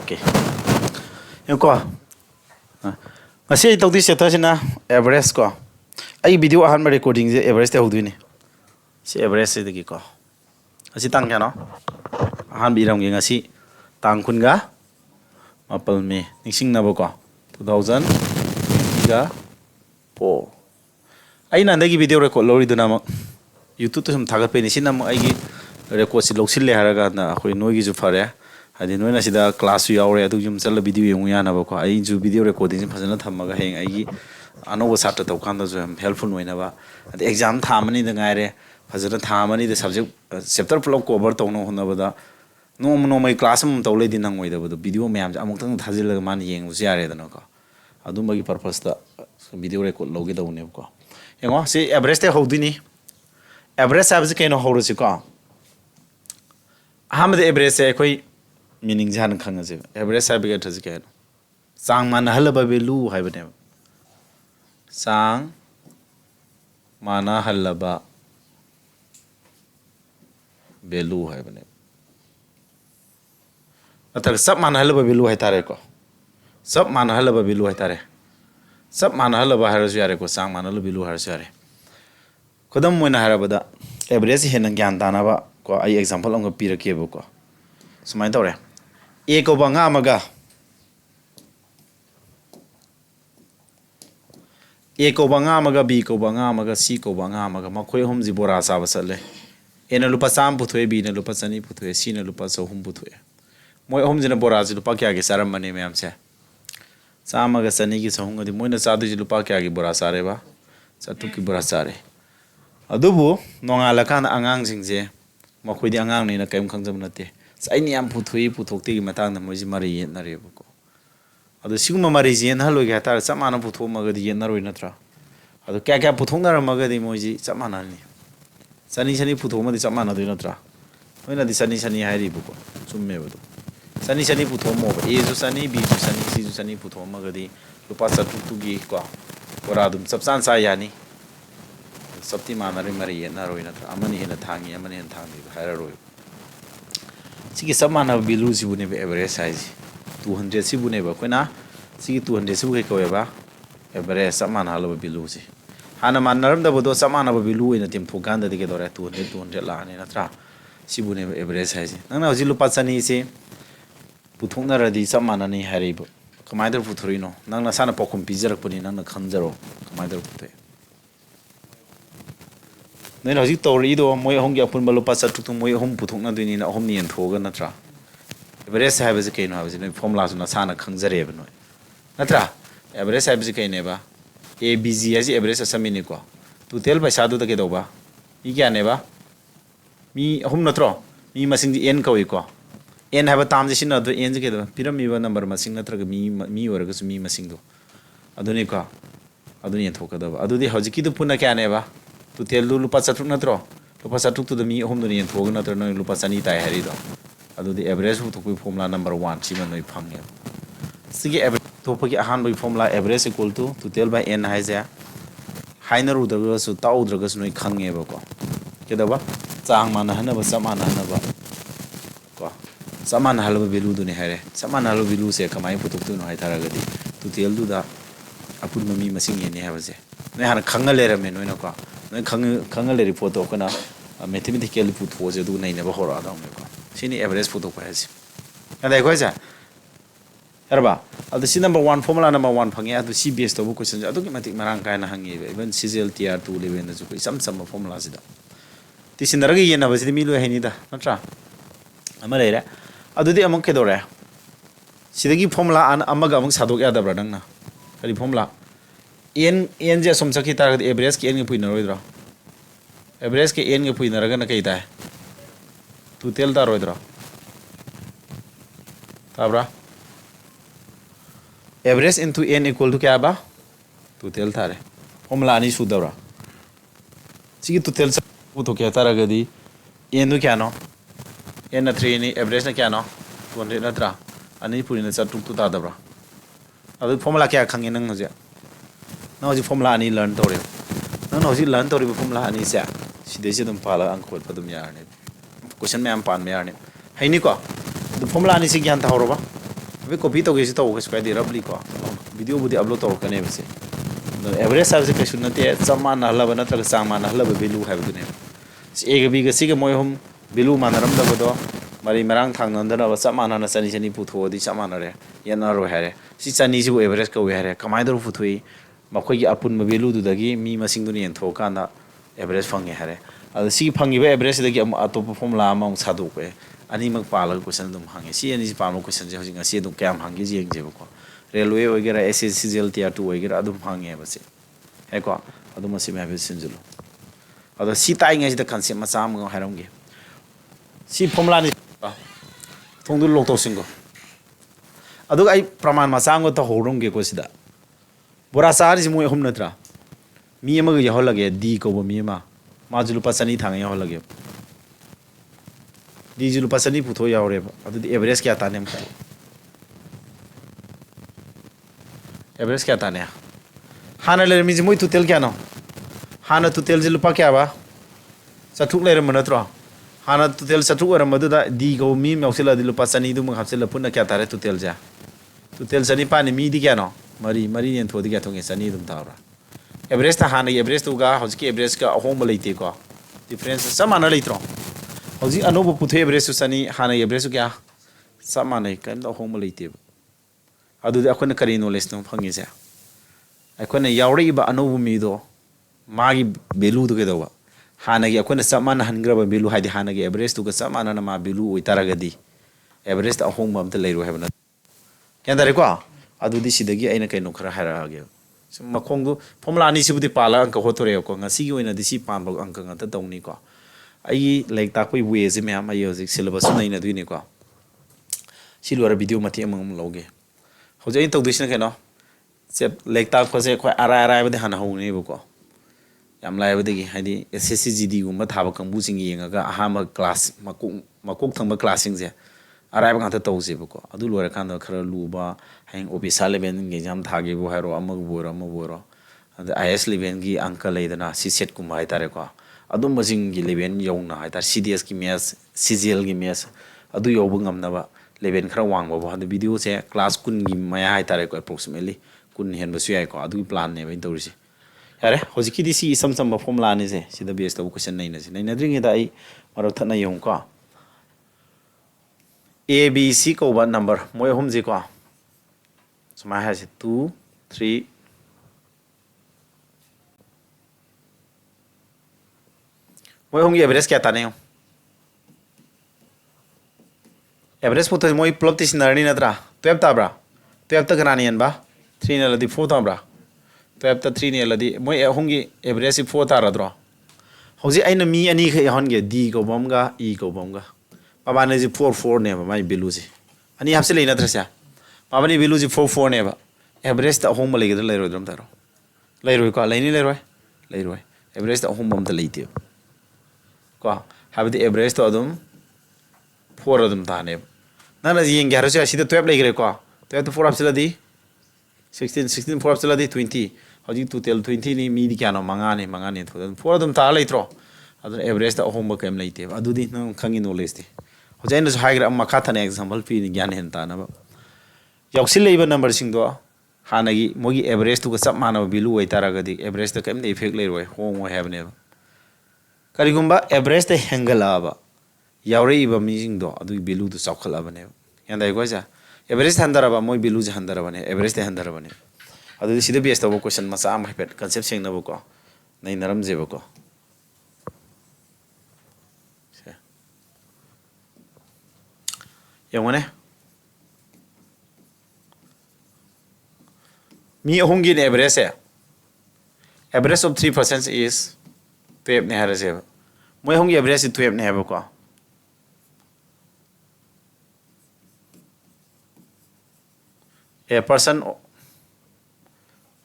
Okay. Yung ko. Kasi ito di set na average ko. Ay video ahan ma recording je average te hodu ni. Si average de ko. Asi tang ya no. Ahan bi ram ge ngasi tang kun ga mapal me ningsing na ba ko 2000 ga po. Ai na ndagi video record lori duna ma YouTube to sum thagat pe ni sin nam ai gi record si loksil le haraga na khoi noi gi ju fare. Hadi noi na sida class yu yaure adu jum sala video yung ya na ba ko ai ju video recording sin phasana thamaga heng ai gi ano ba sat ta kan da ju helpful noi na ba adi exam thamani da ngai re phasana thamani da subject chapter full cover to no hona ba da no mai class mum to le din nang oi da ba video myam ja amuk tang thajil la man yeng us yare da no ko adu ma gi purpose da video record logi da une ko yengo si average te hodi ni average sabje ke no horo si ko aham de average se koi meaning jan khang je average sabi ga thaj ke sang man halaba value hai bane sang mana halaba value hai bane atar sab mana halaba value hai tare ko sab mana halaba value hai tare sab mana halaba har ju yare ko sang mana halaba value har ju yare kodam moina harabada average hen gyan dana ba ko ai example ong pi rake bo ko sumai tore A ko ba nga maga A ko ba nga maga B ko ba nga maga C ko ba nga maga makhoi hum ji bora sa basale A na lupa sam puthwe B na lupa sani puthwe C na lupa so hum puthwe moi hum jina bora ji lupa kya ge saram mane me amse sam maga sani gi so hum gi moi na sa du ji lupa kya ge bora sare ba satu ki bora sare adubu nongala kana angang jingje makhoi di angang ni na kaim khangjam nate sai ni am puthui puthokti gi matang na moji mari yen na re ko adu siguma mari yen halo ga ta samana putho ma ga di yen na roi na tra adu kya kya puthong na ma ga di moji samana ni sani putho ma di samana do na tra hoina di sani hai ri bu ko summe ba do sani putho mo ba e ju sani b ju sani c ju sani putho ma ga di lupa sa tu gi ko ora dum sabsan sa yani sabti ma na ri mari yen na roi na tra amani hena thangi amani hen thangi ha ra roi sigi samana value si bune average size 200 si bune ba koina sigi 200 si bu ko ba average samana halo value si hana manaram da bodo samana value ina tim thogan da de ke dore 200 la ne natra si bune average size nang na jilu pasani si puthongna radi samana ni haribo kamai dar puthorino nang na sana pokum pijarak puni nang na khanjaro kamai dar puthe nei hojik tori do moi hong ya pun balo pasa tuk moi hom puthok na duini na hom ni en thoga natra average have is ke no have is formula na sana khangjare ba noi natra average have is ke ne ba abg as average asamini ko total ba sadu da ke do ba mi kya ne ba mi hom natro mi masing di n ko n have tam jisin na do n ke do piram mi ba number masing natra ga mi or ga su mi masing do aduni ko aduni en thoka da ba adudi hojiki do puna kya ne ba tu telu lupa satruk natro lupa satruk tu demi hom doni en thog natro no lupa sani tai hari do adu di average hu thokui formula number 1 chi man noi phangye sigi average thopagi ahan boi formula average equal to total by n haija haina ru da su tau dra ga su noi khangye ba ko ke da ba chang man hana ba samana hana ba ko samana halba value du ne hare samana halba value se kamai putuk tu no hai thara ga di total du da apun mami masing ye ne ha ba je ne hana khangale ra me noi na ko noi khangale report to kana mathematical put ho je du nei ne ba hora da me ko sini average put ko has ada ko ja arba adu si number 1 formula number 1 phangi adu si base to bu question adu ki matik marang kai na hangi even cgl tr2 level na ju ko sam formula sida ti sinara gi yena ba si mi lo he ni da natra ama le ra adu di amok ke do ra sidagi formula an amaga amok sadok ya da bra dang na kali formula n je som sakhi tar average ke n ge puina roidra average ke n ge puina raga na kai ta total da roidra tabra average into n equal to kya ba total thare formula ni sudabra sigi total pu to kya tara ga di n do kya no n na 3 ni average na kya no 200 na tra ani purina sa tuk tu ta dabra adu formula kya khangi nang je na hoji formula ani learn tore na hoji learn tore formula ani sa side se dum pala ang khot padum yar ne question me am pan me yar ne haini ko the formula ani se gyan ta horo ba ꯍꯥꯏꯐꯦꯠ copy ꯇꯧꯒꯦꯁꯤ ꯇꯧꯕ ꯀꯩꯁꯨ ꯀꯥꯏꯗꯦ ꯔꯐꯂꯤ ꯀꯣ ꯚꯤꯗꯤꯑꯣꯕꯨꯗꯤ upload ꯇꯧꯔꯛꯀꯅꯦꯕ ꯁꯦ ꯑꯗꯣ average ꯍꯥꯏꯕꯁꯦ ꯀꯩꯁꯨ ꯅꯠꯇꯦ ꯆꯞ ꯃꯥꯟꯅꯍꯜꯂꯕ ꯅꯠꯇ꯭ꯔꯒ ꯆꯥꯡ ꯃꯥꯟꯅꯍꯜꯂꯕ ꯚꯦꯂꯨ ꯍꯥꯏꯕꯗꯨꯅꯦꯕ ꯑꯦꯒ ꯕꯤꯒ ꯁꯤꯒ ꯃꯣꯏ ꯑꯍꯨꯝ ꯚꯦꯂꯨ ꯃꯥꯟꯅꯔꯝꯗꯕꯗꯣ ꯃꯔꯤ ꯃꯔꯥꯡ ꯊꯥꯡꯅꯗꯅꯕ ꯆꯞ ꯃꯥꯟꯅꯅ ꯆꯅꯤ ꯆꯅꯤ ꯄꯨꯊꯣꯛꯑꯗꯤ ꯆꯞ ꯃꯥꯟꯅꯔꯦ ꯌꯦꯠꯅꯔꯣꯏ ꯍꯥꯏꯔꯦ ꯁꯤ ꯆꯅꯤꯁꯤꯕꯨ ꯑꯦꯚꯔꯦꯖ ꯀꯧꯏ ꯍꯥꯏꯔꯦ ꯀꯃꯥꯏꯅ ꯇꯧꯔ ꯄꯨꯊꯣꯛꯏ ꯃꯈꯣꯏꯒꯤ ꯑꯄꯨꯟꯕ ꯚꯦꯂꯨꯗꯨꯗꯒꯤ ꯃꯤ ꯃꯁꯤꯡꯗꯨꯅ ꯌꯦꯟꯊꯣꯛꯑꯀꯥꯟꯗ ꯑꯦꯚꯔꯦꯖ ꯐꯪꯉꯦ ꯍꯥꯏꯔꯦ ꯑꯗꯣ ꯁꯤ ꯐꯪꯉꯤꯕ ꯑꯦꯚꯔꯦꯖꯁꯤꯗꯒꯤ ꯑꯃꯨꯛ ꯑꯇꯣꯞꯄ ꯐꯣꯔꯃꯨꯂꯥ ꯑꯃꯃꯨꯛ ꯁꯥꯗꯣꯛꯄꯦ ꯑꯅꯤꯃꯛ ꯄꯥꯜꯂꯒ ꯀꯣꯏꯁꯟ ꯑꯗꯨꯝ ꯍꯪꯉꯦ ꯁꯤ ꯑꯅꯤꯁꯤ ꯄꯥꯟꯕ ꯀꯣꯏꯁꯟꯁꯦ ꯍꯧꯖꯤꯛ ꯉꯁꯤ ꯑꯗꯨꯝ ꯀꯌꯥꯝ ꯍꯪꯒꯦꯁꯤ ꯌꯦꯡꯖꯦꯕꯀꯣ ꯔꯦꯜꯋꯦ ꯑꯣꯏꯒꯦꯔꯥ ꯑꯦꯁ S C G L tear 2 ꯑꯣꯏꯒꯦꯔꯥ ꯑꯗꯨꯝ ꯍꯪꯉꯦꯕ ꯁꯤ ꯀꯣ ꯑꯗꯨꯝ ꯃꯁꯤ ꯍꯥꯏꯐꯦꯠ ꯁꯤꯟꯖꯜꯂꯨ ꯑꯗꯣ ꯁꯤ ꯇꯥꯛꯏꯉꯩꯁꯤꯗ ꯀꯟꯁꯦꯞ ꯃꯆꯥ ꯑꯃꯒ ꯍꯥꯏꯔꯝꯒꯦ ꯁꯤ ꯐꯣꯔꯃꯨꯂꯥꯅꯤ ꯊꯣꯡꯗꯨ ꯂꯣꯛ ꯇꯧꯁꯤꯟꯀꯣ ꯑꯗꯨꯒ ꯑꯩ ꯄ꯭ꯔꯃꯥꯟ ꯃꯆꯥ ꯑꯃꯒ ꯇꯧꯍꯧꯔꯝꯒꯦꯀꯣ ꯁꯤꯗ ꯕꯣꯔꯥ ꯆꯥꯔꯤꯁꯤ ꯃꯣꯏ ꯑꯍꯨꯝ ꯅꯠꯇ꯭ꯔꯥ ꯃꯤ ꯑꯃꯒ ꯌꯥꯎꯍꯜꯂꯒꯦ ꯗꯤ ꯀꯧꯕ ꯃꯤ ꯑꯃ ꯃꯥꯁꯨ ꯂꯨꯄꯥ 200 ꯊꯥꯡꯉ ꯌꯥꯎꯍꯜꯂꯒꯦ ꯗꯤꯁꯨ ꯂꯨꯄꯥ 200 ꯄꯨꯊꯣꯛ ꯌꯥꯎꯔꯦꯕ ꯑꯗꯨꯗꯤ ꯑꯦꯚꯔꯦꯖ ꯀꯌꯥ ꯇꯥꯅꯤ ꯑꯃꯨꯛ एवरेज क्या ताने हाना लेरमिज मोई टोटल क्या नो हाना टोटल जे लुपा क्या बा चथुक लेरम नत्रो हाना टोटल चथुक ओरम मदुदा दी गो मी मौसिला दि लुपा चनी दु मंग हपसिला पुना क्या तारे टोटल जा टोटल चनी पानी मी दि क्या नो मरी मरी नेन थोदि क्या थोंगे चनी दुम तावरा एवरेज ता हाना एवरेज तुगा हौजिक एवरेज का अहोम लेते को डिफरेंस समाना लेत्रो हौजिक अनोबो पुथे एवरेज चनी हाना एवरेज क्या समाना कम अहोम लेते अदुदि अखोना करी नॉलेज नो फंगिसे अखोना यावरइबा अनोबु मीदो मागी वैल्यू दु केदवा हानागी अखोना चमाना हनग्रबा वैल्यू हाइदि हानागी एवरेज तुगा चमाना मा वैल्यू ओइतारगदी एवरेज ता अहोंबा अमता लेरो हेबना क्या तारेको अदुदि सिदगी अइना कैनो खरा हारागे मखोंदु फॉर्मुला नि सिबुदि पाला अंक होतोरेको ngasi ओइना दिसि पांबा अंक ngata तौनी को आई लाइक ताकoi वे जे म्याम आई हजिक सिलेबस नैना दुइने को सिलवार वीडियो मथे अमम लौगे हौजे तौदिसना केनो से लाइक ताकपसे खो आरा आरा बदि हाना हौनेबको याम लाइबदगी हाइदि एसएससी जीडी गुम्बा थाबा कंबु सिंग येंगागा अहामा क्लास मकोक थंबा क्लासिंग जे अराइब ngata तौजेबको अदु लोरे कांदा खरा लुबा हाइंग ओफिसर लेवल की एग्जाम थागेबो हाइरो अमग बोरो अद आईएस लेवल की अंक लेदना सी सेट कुम हाइतारेको अदुम मजिंग की लेवल यौना हाइतार सीडीएस की मैथ्स सीजीएल की मैथ्स अदु यौबो ngamnaba लेवल खरा वांगबो हद वीडियो से क्लास कुन की मया हाइतारेको अप्रोक्सीमेटली कुन हेनबसु याइको अदुगी प्लान ने बइन तौरिसे यारे होजिकी दिसी सम सम फॉर्मुला ने से सिदा बेस तब क्वेश्चन नैना द्रिंगे दा आई मरो थना यौको ए बी सी कौबा नंबर मोय हम जे को सुमा है 2 3 मोय हम एवरेज क्या ताने एवरेज पुतो मोय प्लस तिसनरनी नत्रा 12 ताब्रा 12 त गनानी अनबा 3 ने लदी 4 ताब्रा 12 त 3 ने लदी मोय होंगी एवरेज 4 ताराद्रो हौजी आइना मी अनी ख हनगे डी को बमगा ई को बमगा पाबाने जी 4 ने माय वैल्यू जी अनि आपसे लेना थ्रसा पाबाने वैल्यू जी 4 ने एवरेज त होम लेगेद लेरोद्रम तारो लेरोय को लेरोय एवरेज त होम बम त लेते को हाबदि एवरेज तो अदुम 4 अदुम ताने नाना येंगे हरसे असिदा 12 लेगरे को 12 to 4 आपसे लदी 16 4 आपसे लदी 20 हौजी टोटल 20 नि मी दि क्यानो मंगाने तो 4 अदुम ता लेत्रो अदुन एवरेज त होम ब केम लेते अदुदि न खंगी नॉलेज दि हौजाइन जो हाइग्रा मखा थने एग्जांपल पी नि ज्ञान हेन ताना याउसिल लेबा नंबर सिंगदो हानागी मोगी एवरेज तुगा सब मानव वैल्यू ओइतारगदि एवरेज त केम इफेक्ट लेरोय होंगो हेबने करिगुंबा एवरेज त हेंगलाबा यावरेइबा मीजिंगदो अदुगी वैल्यू दु चौखलाबने यान्दाइ गोजा एवरेज हंदरबा मोय वैल्यू जे हंदरबने एवरेज त हंदरबने अदुदि सिदा बेस तब क्वेश्चन मचा आम हाइपेट कॉन्सेप्ट सेंगनबको नै नरम जेबको यंगने मी होंगी एवरेज है एवरेज ऑफ 3% इज 12 ने हरसे मोय होंगी एवरेज 12 ने हेबको a person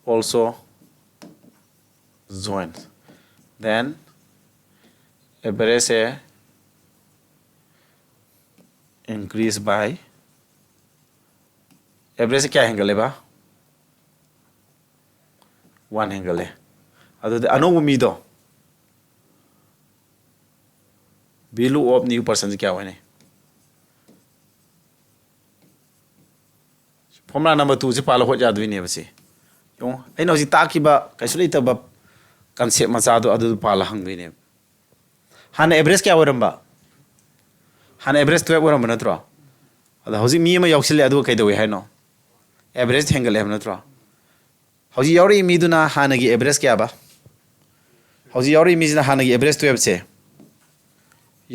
also joins then average increase by average क्या हैंगल है बा 1 हैंगल है अदुदि अनोबु मीदो वैल्यू ऑफ न्यू पर्सन क्या होने formula number 2 se pala hot ya dui ne ba se yo ai no ji ta ki ba kaisu le ta ba concept ma cha do adu pala hang dui ne hana average kya waram ba hana average 12 waram na tro ada hoji mi ma yauksil adu kai doi hai no average hangle have na tro hoji yauri mi duna hana gi average kya ba hoji yauri mi jina hana gi average 12 se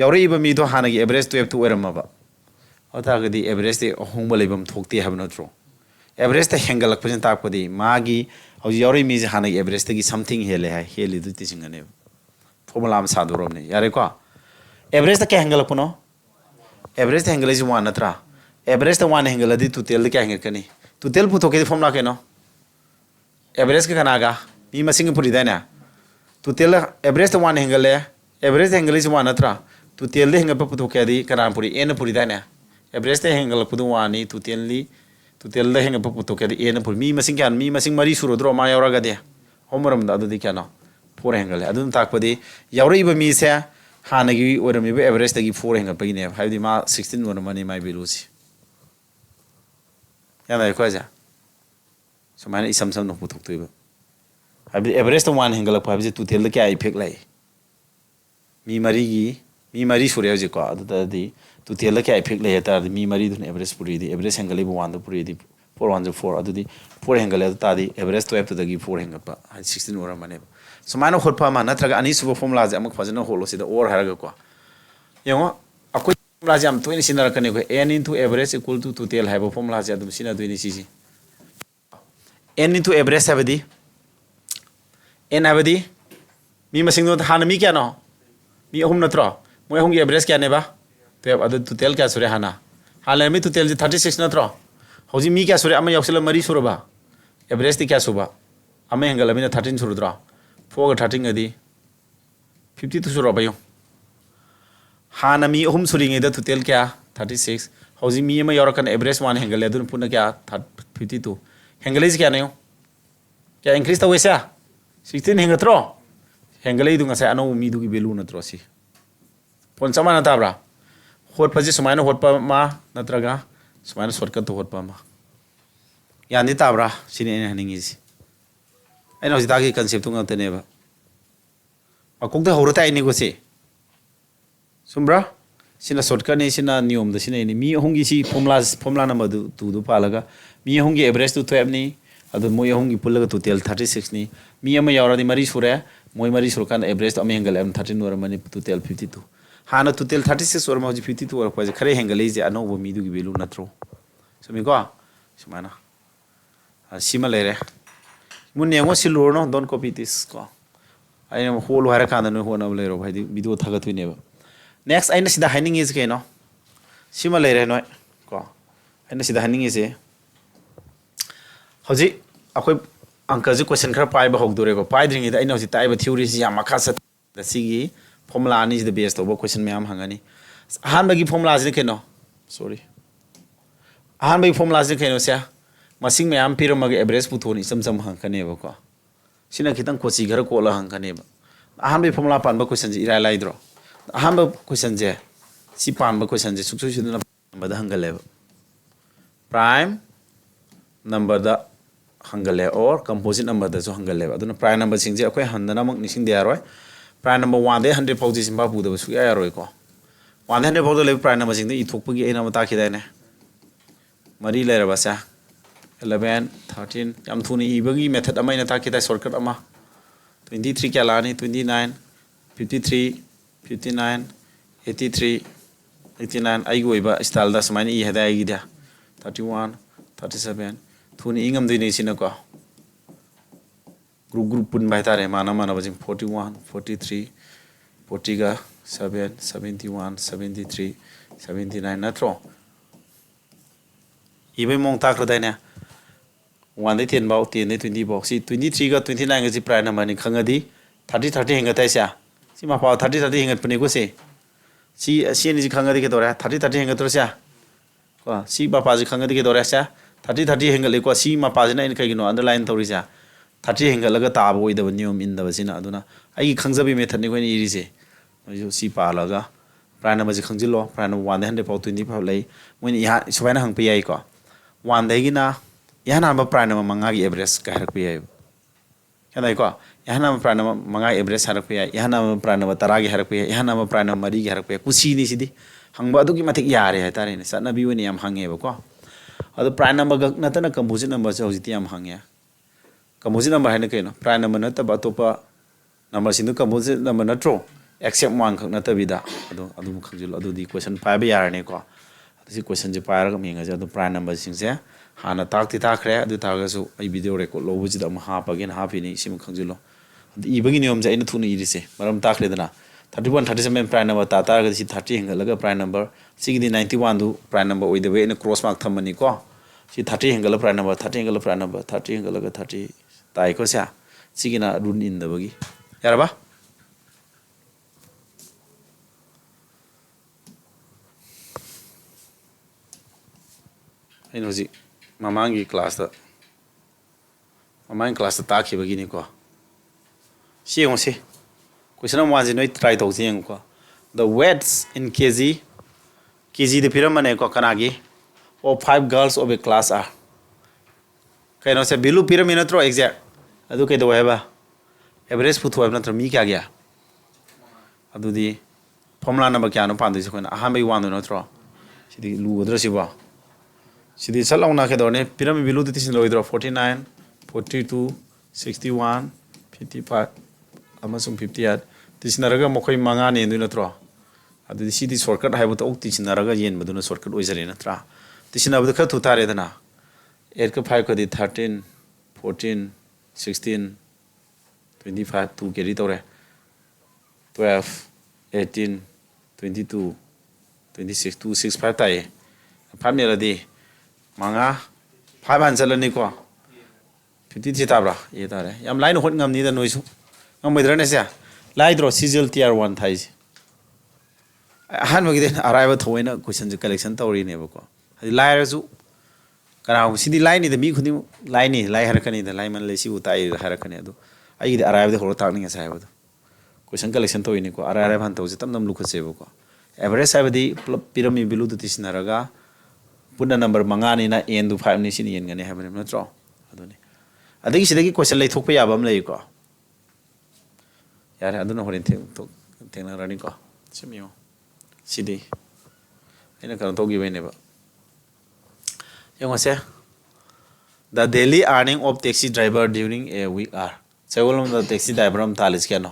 yauri ba mi do hana gi average 12 tu waram ba ota ga di average te hong ba lebam thokti have na tro average te hangle lak pajin tak padi magi hoji yauri mi ji hana gi average te gi something hele hai heli du ti singane formula am sa do rom ne yare ko average te ke hangle puno average te hangle ji 1 natra average te 1 hangle di tu tel ke hangle kani tu tel pu thoke di formula ke no average ke kana ga mi masing puri da na tu tel average te 1 hangle average te hangle ji 1 natra tu tel de hangle pu thoke di kana puri n puri da na average te hangle pu du 1 ni tu tel de hangle pu thoke di n puri mi masing kan mi masing mari suro dro ma yaura ga de homoram da adu di kana 4 hangle adu tak padi yauri ba mi se hanagi orami ba average tagi 4 hangle pagi ne haidi ma 16 wona mani mai bilusi yana ko ja so mane isam sam no putuk tu ba habi average to 1 hangle pa habi tu tel ke ai phek lai mi mari surya ji ko adu da di tu tel ke ai phek lai ta mi mari dun average puri di average hangle ba 1 puri di 414 adu di 4 hangle ta di average to f to dagi 4 hangle pa 16 wona mane so mane hot pa ma natraga ani suba formula ja amak fazana holo sida or haraga ko yengo akoi formula jam to ni sinara kane ko n into average equal to total have formula ja dum sina do ni sisi n into average have di n have di mi masing no hana mi kya no mi ahum natro moi ahum gi average kya ne ba to adu total kya sure hana hala mi total 36 natro hoji mi kya sure ama yaksela mari sure ba average ti kya suba ama hangala mi 13 sure dra 4 ga 13 adi 52 suro bayo hana mi hum suring ida total kya 36 hoji mi ma yora kan average 1 hangle adun puna kya 52 hangle is kya nayo kya increase ta wesa 16 hangatro hangle idu ngasa ano mi du gi value natro si pon sama na tabra hot paji sumaina hot pa ma natraga sumaina shortcut to hot pa ma yani tabra sini ne haningi si ai no jita ki concept tu ngate ne ba akok da horata ai ni go se sumbra sina shortcut ni sina niom da sina ni mi hongi si formula number du palaga mi hongi average tu 12 ni adu moi hongi pulaga total 36 ni mi ama yawra di mari sura moi mari sur kan average to ami hangal 13 or mani total 52 hana total 36 or ma 52 or ko khare hangal je ano bo mi du gi belu natro so mi ko sumana sima lere mun ne ngo silur no don't copy this ko ai no holo hara kan no ho na lero bhai video thaga tu ne ba next aina sida haining is ke no sima lere no ko aina sida haining is e hoji akoi anka ji question khara pai ba hok dore ko pai dring ida aina ji tai ba theory ji ya makha sa da sigi formula ani is the best of question me am hangani han ba gi formula ji ke no sorry han ba gi formula ji ke no sia masing me am piram ga average puthoni sam hang kane ba ko sina kitang ko chi gar ko la hang kane ba han ba formula pan ba question ji ira lai dro han ba question je si pan ba question je suk su na ba da hangale ba prime number da hangale or composite number da so hangale ba aduna prime number sing je akoi handana mak nising de aroi prime number 1 de 100 pau ji simba pu da ba su ya aroi ko 1 100 pau da le prime number sing de i thok pu gi aina ma ta ki da ne mari le ra ba sa 11 13 yam thuni ibagi method amai na ta kita shortcut ama 23 kya lani 29 53 59 83 89 ai goi ba style da samani I hada ai gida 31 37 thuni ingam dei nei sina ko group pun bai tare mana bajing 41 43 40 ga 7 71 73 79 natro ibai mong tak rodai ne 1 10 bao 10 20 bao si 23 ga 29 ga si prime number ni khangadi 30 hinga tai sia si ma pa 30 hinga puni ko se si ni ji khangadi ke dora 30 hinga to sia ko si ba pa ji khangadi ke dora sia 30 hinga le ko si ma pa ji na in kai no underline to ri sia 30 hinga laga ta bo ida nium in da basina aduna ai khangjabi method ni ko ni ri se si pa laga prime number ji khangjilo prime number 1 100 bao 25 lai moi ni ha subaina hang pe ai ko 1 yahanamba prime number mangagi average ka harakpi ay kanai ko yahanamba prime number mangagi average harakpi ay yahanamba prime number taragi harakpi ay yahanamba prime number mari gi harakpi kusi ni sidi hangba adu ki matik yare ha tare ni satna bi woni yam hange ba ko adu prime number ga natana composite number se hojiti yam hange composite number haina kaino prime number nata ba topa number sindu composite number natro except 1 khak nata bida adu khajul adu di question 5 yare ne ko C question से pier का Ming जो prime number सिंसे हाना ताकती ताखरे अदु तागसु आई video record लोबुजि दम हापगेन हापिनी SIM खंगजुलो इबगी नियम जे इन थुनि इरिसे मरम ताखरे दना 31 37 prime number ता तारग सी 30 हेंगलगा prime number सिगदी 91 दु प्राइम नंबर ओइद वे इन क्रॉस मार्क थमनी को सी 30 हेंगल प्राइम नंबर 30 हेंगल प्राइम नंबर 30 हेंगलगा 30 ताइ को सा सिगिना रुन इन दबगी यारबा इन होजी ममांगी क्लास ताखिबगी नि को सियोंसे क्वेश्चन नंबर 1 जे नोय ट्राई तौसे यंग को the weights in kg de piramane ko kanagi or 5 girls of a class are kaino se bilu pyramid natro exact adu ke do heba average putho heba natro mi kya gya adu di formula number kya no pandu se koina ahamai 1 natro sidi lu odra siba sidi salawna ke dorne pyramid bilu de tisin loidro 49 42 61 55 amasung 58 tisinaraga mokoi manga ne ndu natro adu sidi shortcut haibu to tisinaraga yen maduna shortcut oizare natra tisinabdu kha thu tare dana 8 ka 5 ka di 13 14 16 25 2 carry tore 12 18 22 26 2 6 5 tai 5 ne la di manga 5 han chalani ko 53 tabra ye tare yam line hot ngam ni da noisu ngam medra ne sia लाइद्रो सीजल tier 1 thighs on मगिदे arrive थोइना question J collection तौरी नेबको हदि लाइरजु कना सिदि लाइनि the मी खुदि लाइनि लाइ हरकनि the Lyman लेसि उताइ हरकनि अदु आइदि अराइव द होरो ताकनि साइबदु क्वेश्चन कलेक्शन तौइनि को अराइव हन तौजे तम नम लुखसेबको एवरेज साइबदि पिरामिड बिलु द तिसिनारगा पुना नंबर मंगानि ना एन दु 5 नि सिनि एन गने हाबने नत्रो अदुनि अदि सिदि क्वेश्चन लै थोकप याबम लैको यार अदुना होरेन थेंना रानी को सिमियो सिदी आइना कन तोगी बेनेबा यंगसे the daily earning of taxi driver during a week are सेवलम द टैक्सी ड्राइवर हम तालिस केनो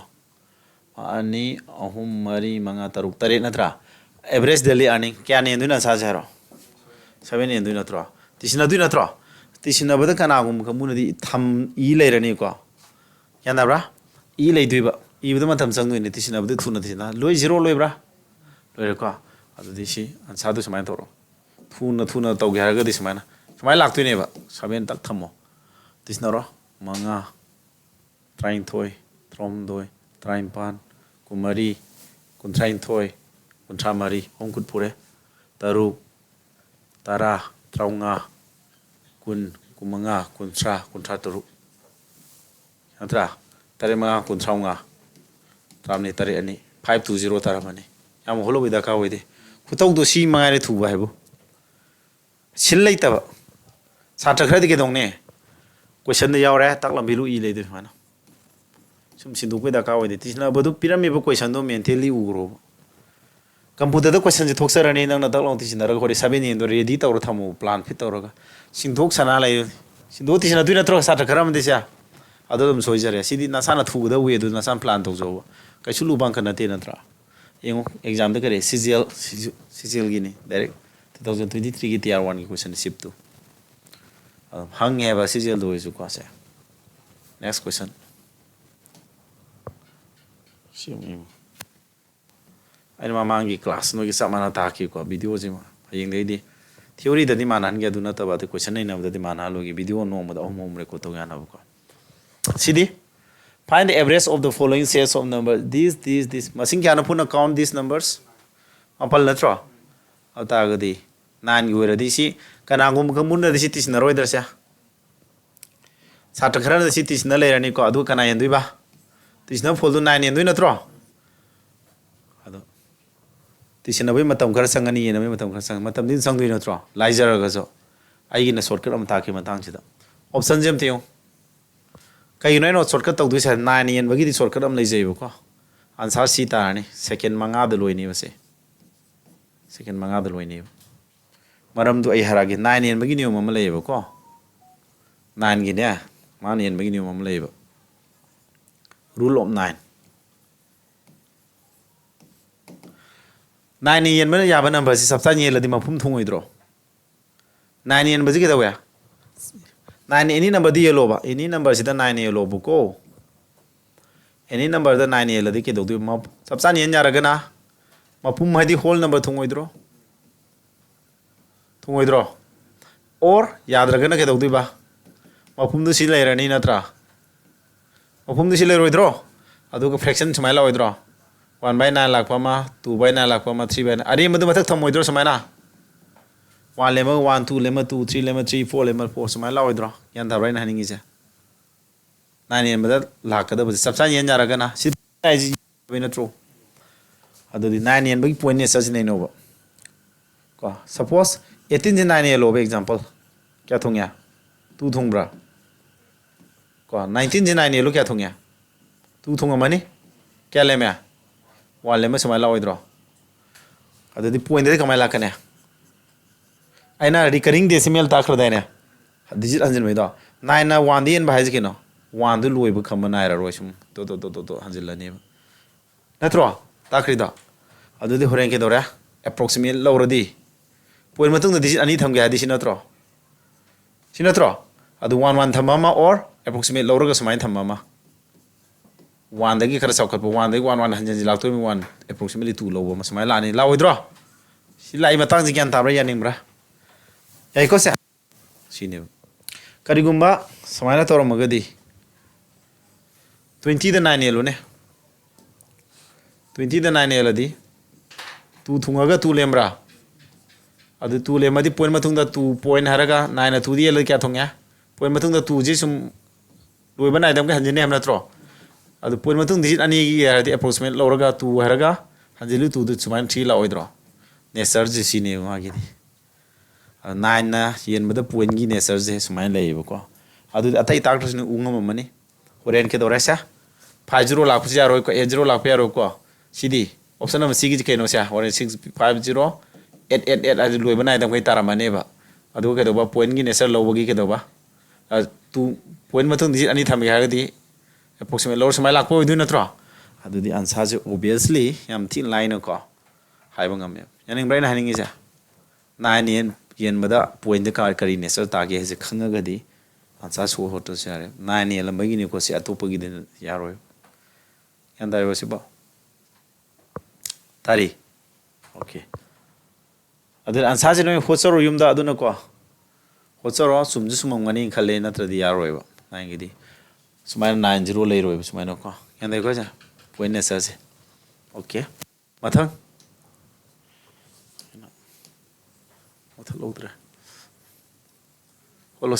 अनि अहुम मरी मंगा तरुक तरे नत्रा एवरेज डेली अर्निंग क्या ने दुना सा जरो 7 ने दुना त्रो तिसिना दुना त्रो तिसिना बद कनागुम कमुनदी थम ई लेरनी को यानाब्रा ई लेदुइबा इबद मतम संगुनि तिसिना बद थुना तिसिना लोइ जीरो लोइब्रा लोइरको अदुदि सि आन्सर समाय तोरो थुना तौगे हारगा दि समायना समाय लाक्तुइनेबा 7 तक थमो तिसिना रो मंगा ट्राइन थोय थ्रोम दोय ट्राइन पान कुमारी कुनट्राइन थोय कुनट्रा मारी होंकुट पुरे तरु तारा त्राउंगा कुन कुमंगा कुनट्रा तरु नत्रा तारे मंगा कुनट्राउंगा रामने तारे अनि 520 तारामने याम होलो बिदा का होइदे खुतौ दो सी मारे थुबा हेबो सिल लैतब सात्र खरदि के दोंने क्वेश्चन दे यावरे ताकला बिलु ई लेदे माना सुम सिंदु बिदा का होइदे तिसना बदु पिरामिड बो क्वेश्चन दो मेंटली उग्रो कंप्यूटर द क्वेश्चन जे थोक्सरने नंगना ताकला तिसना रग होरे 7 इन दो रेडी तौर थमु प्लान फिट तौरगा सिंधोक सना लै सिंधो तिसना दुइना थ्रो सात्र खरम देसा अदम सोइजरे सिदि नसाना थुगदा वे दु नसान प्लान तौजो कैसु लुबां कनते नत्रा यंगो एग्जाम द करे सीजीएल गिनी डायरेक्ट 2023 की टियर 1 की क्वेश्चन शिप टू हंग हैबा सीजीएल दो इजु क्वासे नेक्स्ट क्वेश्चन सिम आइ मामांगी क्लास नो की समाना ताकी को वीडियो जिमा हयेंग देदि थ्योरी ददि मानन गे दुना तबा त क्वेश्चन नै नबदि माना लोगी वीडियो नो मद ओम रेकॉर्ड तो गाना को सिदी find the average of the following sets of numbers this masing kya na puna count these numbers apal natro ata gadi 9 gi weradi si kana gum kamun na si tisna roi darsa sat khara na si tisna le rani ko adu kana yendui ba tisna foldu 9 yendui natro adu tisna bai matam khara sangani yena bai matam khara sang matam din sangdui natro laijar ga so ꯑꯩꯒꯤꯅ ꯁꯣꯔꯠꯀꯠ ꯑꯃ ꯇꯥꯛꯈꯤ ꯃꯇꯥꯡꯁꯤꯗ ꯑꯣꯞꯁꯟꯁꯦ ꯑꯝꯇ ꯌꯦꯡꯉꯨ ꯀꯩꯒꯤꯅꯣ ꯑꯩꯅ ꯁꯣꯔꯠꯀꯠ ꯇꯧꯗꯣꯏꯁꯦ 9 ꯌꯦꯟꯕꯒꯤꯗꯤ ꯁꯣꯔꯠꯀꯠ ꯑꯃ ꯂꯩꯖꯩꯕꯀꯣ ꯑꯟꯁꯥꯔ ꯁꯤ ꯇꯥꯔꯅꯤ ꯁꯦꯀꯦꯟ 5ꯗ ꯂꯣꯏꯅꯦꯕ ꯁꯦ ꯁꯦꯀꯦꯟ 5ꯗ ꯂꯣꯏꯅꯦꯕ ꯃꯔꯝꯗꯨ ꯑꯩ ꯍꯥꯏꯔꯛꯑꯒꯦ 9 ꯌꯦꯟꯕꯒꯤ ꯅꯤꯌꯣꯝ ꯑꯃ ꯂꯩꯌꯦꯕꯀꯣ 9ꯒꯤꯅꯦ ꯃꯥꯅ ꯌꯦꯟꯕꯒꯤ ꯅꯤꯌꯣꯝ ꯑꯃ ꯂꯩꯌꯦꯕ ꯔꯨꯜ ꯑꯣꯐ 9 9ꯅ ꯌꯦꯟꯕ ꯌꯥꯕ ꯅꯝꯕꯔꯁꯤ ꯆꯞ ꯆꯥꯅ ꯌꯦꯜꯂꯗꯤ ꯃꯐꯝ ꯊꯨꯡꯉꯣꯏꯗ꯭ꯔꯣ 9 ꯌꯦꯟꯕꯁꯤ ꯀꯩꯗꯧꯋꯦ 9 ꯑꯦꯅꯤ ꯅꯝꯕꯔꯗ ꯌꯦꯜꯂꯣꯕ ꯑꯦꯅꯤ ꯅꯝꯕꯔꯁꯤꯗ 9 ꯌꯦꯜꯂꯣꯕꯀꯣ ꯑꯦꯅꯤ ꯅꯝꯕꯔꯗ 9 ꯌꯦꯜꯂꯗꯤ ꯀꯩꯗꯧꯗꯣꯏꯕ ꯆꯞ ꯆꯥꯅ ꯌꯦꯟ ꯌꯥꯔꯒꯅ ꯃꯐꯝ ꯍꯥꯏꯗꯤ ꯍꯣꯜ ꯅꯝꯕꯔ ꯊꯨꯡꯉꯣꯏꯗ꯭ꯔꯣ ꯊꯨꯡꯉꯣꯏꯗ꯭ꯔꯣ ꯑꯣꯔ ꯌꯥꯗ꯭ꯔꯒꯅ ꯀꯩꯗꯧꯗꯣꯏꯕ ꯃꯐꯝꯗꯨ ꯁꯤ ꯂꯩꯔꯅꯤ ꯅꯠꯇ꯭ꯔꯥ ꯃꯐꯝꯗꯨ ꯁꯤ ꯂꯩꯔꯣꯏꯗ꯭ꯔꯣ ꯑꯗꯨꯒ ꯐ꯭ꯔꯦꯛꯁꯟ ꯁꯨꯃꯥꯏꯅ ꯂꯥꯛꯑꯣꯏꯗ꯭ꯔꯣ 1/9 ꯂꯥꯛꯄ ꯑꯃ 2/9 ꯂꯥꯛꯄ ꯑꯃ 3/9 ꯑꯔꯦꯝꯕꯗꯨ ꯃꯊꯛ ꯊꯝꯃꯣꯏꯗ꯭ꯔꯣ ꯁꯨꯃꯥꯏꯅ 1 ꯂꯦꯝꯃꯒ 1 2 ꯂꯦꯝꯃ 2 3 ꯂꯦꯝꯃ 3 4 ꯂꯦꯝꯃ 4 ꯁꯨꯃꯥꯏꯅ ꯂꯥꯛꯑꯣꯏꯗ꯭ꯔꯣ ꯒ꯭ꯌꯥꯟ ꯇꯥꯕ꯭ꯔꯥ ꯑꯩꯅ ꯍꯥꯏꯅꯤꯡꯉꯤꯁꯦ 9 ꯌꯦꯟꯕꯗ ꯂꯥꯛꯀꯗꯕꯁꯦ ꯆꯞ ꯆꯥꯅ ꯌꯦꯟ ꯌꯥꯔꯒꯅ ꯁꯤ ꯅꯠꯇ꯭ꯔꯣ ꯑꯗꯨꯗꯤ 9 ꯌꯦꯟꯕꯒꯤ ꯄꯣꯏꯟ ꯅꯦꯆꯔꯁꯤ ꯀꯩꯅꯣꯕ ꯀꯣ ꯁꯄꯣꯁ 18ꯁꯦ 9 ꯌꯦꯜꯂꯣꯕ ꯑꯦꯛꯖꯥꯝꯄꯜ ꯀꯌꯥ ꯊꯨꯡꯉꯦ 2 ꯊꯨꯡꯕ꯭ꯔꯥ ꯀꯣ 19ꯁꯦ 9 ꯌꯦꯜꯂꯣ ꯀꯌꯥ ꯊꯨꯡꯉꯦ 2 ꯊꯨꯡꯉꯝꯃꯅꯤ ꯀꯌꯥ ꯂꯦꯝꯃꯦ 1 ꯂꯦꯝꯃ ꯁꯨꯃꯥꯏꯅ ꯂꯥꯛꯑꯣꯏꯗ꯭ꯔꯣ ꯑꯗꯨꯗꯤ ꯄꯣꯏꯟꯗꯗꯤ ꯀꯃꯥꯏꯅ ꯂꯥꯛꯀꯅꯤ ꯑꯩꯅ ꯔꯤꯀꯔꯤꯡ ꯗꯦꯁꯤꯃꯦꯜ ꯇꯥꯛꯈ꯭ꯔꯗꯥꯏꯅꯦ ꯗꯤꯖꯤꯠ ꯍꯟꯖꯤꯟꯕꯩꯗꯣ 9ꯅ 1ꯗ ꯌꯦꯟꯕ ꯍꯥꯏꯁꯦ ꯀꯩꯅꯣ 1ꯗꯨ ꯂꯣꯏꯕ ꯈꯝꯕ ꯅꯥꯏꯔꯔꯣꯏ ꯁꯨꯝ ꯇꯣ ꯍꯟꯖꯤꯜꯂꯅꯦꯕ ꯅꯠꯇ꯭ꯔꯣ ꯇꯥꯛꯈ꯭ꯔꯤꯗꯣ ꯑꯗꯨꯗꯤ ꯍꯣꯔꯦꯟ ꯀꯩꯗꯧꯔꯦ ꯑꯦꯄ꯭ꯔꯣꯛꯁꯤꯃꯦꯠ ꯂꯧꯔꯗꯤ ꯄꯣꯏꯟ ꯃꯇꯨꯡꯗ ꯗꯤꯖꯤꯠ 2 ꯊꯝꯒꯦ ꯍꯥꯏꯗꯤ ꯁꯤ ꯅꯠꯇ꯭ꯔꯣ ꯑꯗꯨ 1 1 ꯊꯝꯕ ꯑꯃ ꯑꯣꯔ ꯑꯦꯄ꯭ꯔꯣꯛꯁꯤꯃꯦꯠ ꯂꯧꯔꯒ ꯁꯨꯃꯥꯏꯅ ꯊꯝꯕ ꯑꯃ 1ꯗꯒꯤ ꯈꯔ ꯆꯥꯎꯈꯠꯄ 1ꯗꯒꯤ 1 1 ꯍꯟꯖꯤꯟ ꯂꯥꯛꯇꯣꯏꯅꯤ 1 ꯑꯦꯄ꯭ꯔꯣꯛꯁꯤꯃꯦꯠꯂꯤ 2 ꯂꯧꯕ ꯑꯃ ꯁꯨꯃꯥꯏꯅ ꯂꯥꯛꯑꯅꯤ ꯂꯥꯛꯑꯣꯏꯗ꯭ꯔꯣ ꯁꯤ ꯂꯥꯛꯏ ꯃꯇꯥꯡꯁꯤ ꯒ꯭ꯌꯥꯟ ꯇꯥꯕ꯭ꯔꯥ ꯌꯥꯅꯤꯡꯕ꯭ꯔꯥ ꯌꯥꯏꯀꯣ ꯁꯦ ꯁꯤꯅꯦꯕ ꯀꯔꯤꯒꯨꯝꯕ ꯁꯨꯃꯥꯏꯅ ꯇꯧꯔꯝꯃꯒꯗꯤ 20ꯗ 9 ꯌꯦꯜꯂꯨꯅꯦ 20ꯗ 9 ꯌꯦꯜꯂꯗꯤ 2 ꯊꯨꯡꯉꯒ 2 ꯂꯦꯝꯕ꯭ꯔꯥ ꯑꯗꯨ 2 ꯂꯦꯝꯃꯗꯤ ꯄꯣꯏꯟ ꯃꯇꯨꯡꯗ 2 ꯄꯣꯏꯟ ꯍꯥꯏꯔꯒ 9ꯅ 2ꯗ ꯌꯦꯜꯂꯗꯤ ꯀꯌꯥ ꯊꯨꯡꯉꯦ ꯄꯣꯏꯟ ꯃꯇꯨꯡꯗ 2ꯁꯤ ꯁꯨꯝ ꯂꯣꯏꯕ ꯅꯥꯏꯗꯕꯒꯤ ꯍꯟꯖꯤꯟꯅꯤ ꯍꯥꯏꯕ ꯅꯠꯇ꯭ꯔꯣ ꯑꯗꯨ ꯄꯣꯏꯟ ꯃꯇꯨꯡ ꯗꯤꯖꯤꯠ 2ꯒꯤ ꯍꯥꯏꯔꯗꯤ ꯑꯦꯄ꯭ꯔꯣꯛꯁꯤꯃꯦꯠ ꯂꯧꯔꯒ 2 ꯍꯥꯏꯔꯒ ꯍꯟꯖꯤꯜꯂꯤ 2ꯗꯨ ꯁꯨꯃꯥꯏꯅ 3 ꯂꯥꯛꯑꯣꯏꯗ꯭ꯔꯣ ꯅꯦꯆꯔꯁꯦ ꯁꯤꯅꯦꯕ ꯃꯥꯒꯤꯗꯤ 9ꯅ ꯌꯦꯟꯕꯗ ꯄꯣꯏꯟꯒꯤ ꯅꯦꯆꯔꯁꯦ ꯁꯨꯃꯥꯏꯅ ꯂꯩꯌꯦꯕꯀꯣ ꯑꯗꯨꯗꯤ ꯑꯇꯩ ꯇꯥꯛꯇ꯭ꯔꯁꯨ ꯎ ꯉꯝꯃꯝꯃꯅꯤ ꯍꯣꯔꯦꯟ ꯀꯩꯗꯧꯔꯦꯁꯦ 5-0 ꯂꯥꯛꯄꯁꯨ ꯌꯥꯔꯣꯏꯀꯣ 8-0 ꯂꯥꯛꯄ ꯌꯥꯔꯣꯏꯀꯣ ꯁꯤꯗꯤ ꯑꯣꯞꯁꯟ ꯑꯃ ꯁꯤꯒꯤꯁꯤ ꯀꯩꯅꯣꯁꯦ ꯍꯣꯔꯦꯟ 6-5-0 8-8-8 ꯍꯥꯏꯁꯤ ꯂꯣꯏꯕ ꯅꯥꯏꯗꯕꯈꯩ ꯇꯥꯔꯝꯃꯅꯦꯕ ꯑꯗꯨꯒ ꯀꯩꯗꯧꯕ ꯄꯣꯏꯟꯒꯤ ꯅꯦꯆꯔ ꯂꯧꯕꯒꯤ ꯀꯩꯗꯧꯕ 2 ꯄꯣꯏꯟ ꯃꯇꯨꯡ ꯗꯤꯖꯤꯠ 2 ꯊꯝꯒꯦ ꯍꯥꯏꯔꯒꯗꯤ ꯑꯦꯄ꯭ꯔꯣꯛꯁꯤꯃꯦꯠ ꯂꯧꯔ ꯁꯨꯃꯥꯏꯅ ꯂꯥꯛꯄ ꯑꯣꯏꯗꯣꯏ ꯅꯠꯇ꯭ꯔꯣ ꯑꯗꯨꯗꯤ ꯑꯟꯁꯥꯔꯁꯦ ꯑꯣꯕꯤꯌꯁꯂꯤ ꯌꯥꯝ ꯊꯤꯅ ꯂꯥꯏꯅꯀꯣ ꯍꯥꯏꯕ ꯉꯝꯃꯦꯕ ꯌꯥꯅꯤꯡꯕ꯭ꯔꯥ ꯑꯩꯅ ꯍꯥꯏꯅꯤꯡꯉꯤꯁꯦ 9 ꯌꯦꯟꯕꯗ ꯄꯣꯏꯟꯗ ꯀꯔꯤ ꯅꯦꯆꯔ ꯇꯥꯒꯦ ꯍꯥꯏꯁꯦ ꯈꯪꯉꯒꯗꯤ ꯑꯟꯁꯥꯔ ꯁꯣ ꯍꯣꯠꯇ꯭ꯔꯁꯨ ꯌꯥꯔꯦ 9 ꯌꯦꯜꯂꯝꯕꯒꯤꯅꯤꯀꯣ ꯁꯤ ꯑꯇꯣꯞꯄꯒꯤꯗꯤ ꯌꯥꯔꯣꯏ ꯒ꯭ꯌꯥꯟ ꯇꯥꯔꯤꯕ ꯁꯤꯕꯣ ꯇꯥꯔꯤ ꯑꯣꯀꯦ ꯑꯗꯨꯅ ꯑꯟꯁꯥꯔꯁꯦ ꯅꯣꯏ ꯍꯣꯠꯆꯔꯣ ꯌꯨꯝꯗ ꯑꯗꯨꯅꯀꯣ ꯍꯣꯠꯆꯔꯣ ꯆꯨꯝꯁꯨ ꯆꯨꯝꯃꯝꯒꯅꯤ ꯈꯜꯂꯦ ꯅꯠꯇ꯭ꯔꯗꯤ ꯌꯥꯔꯣꯏꯕ 9ꯒꯤꯗꯤ ꯁꯨꯃꯥꯏꯅ 9-0 ꯂꯩꯔꯣꯏꯕ ꯁꯨꯃꯥꯏꯅꯀꯣ ꯒ꯭ꯌꯥꯟ ꯇꯥꯏꯀꯣ ꯁꯦ ꯄꯣꯏꯟ ꯅꯦꯆꯔꯁꯦ ꯑꯣꯀꯦ ꯃꯊꯪ ꯂꯧꯗ꯭ꯔꯦ ꯍꯣꯠꯂꯣ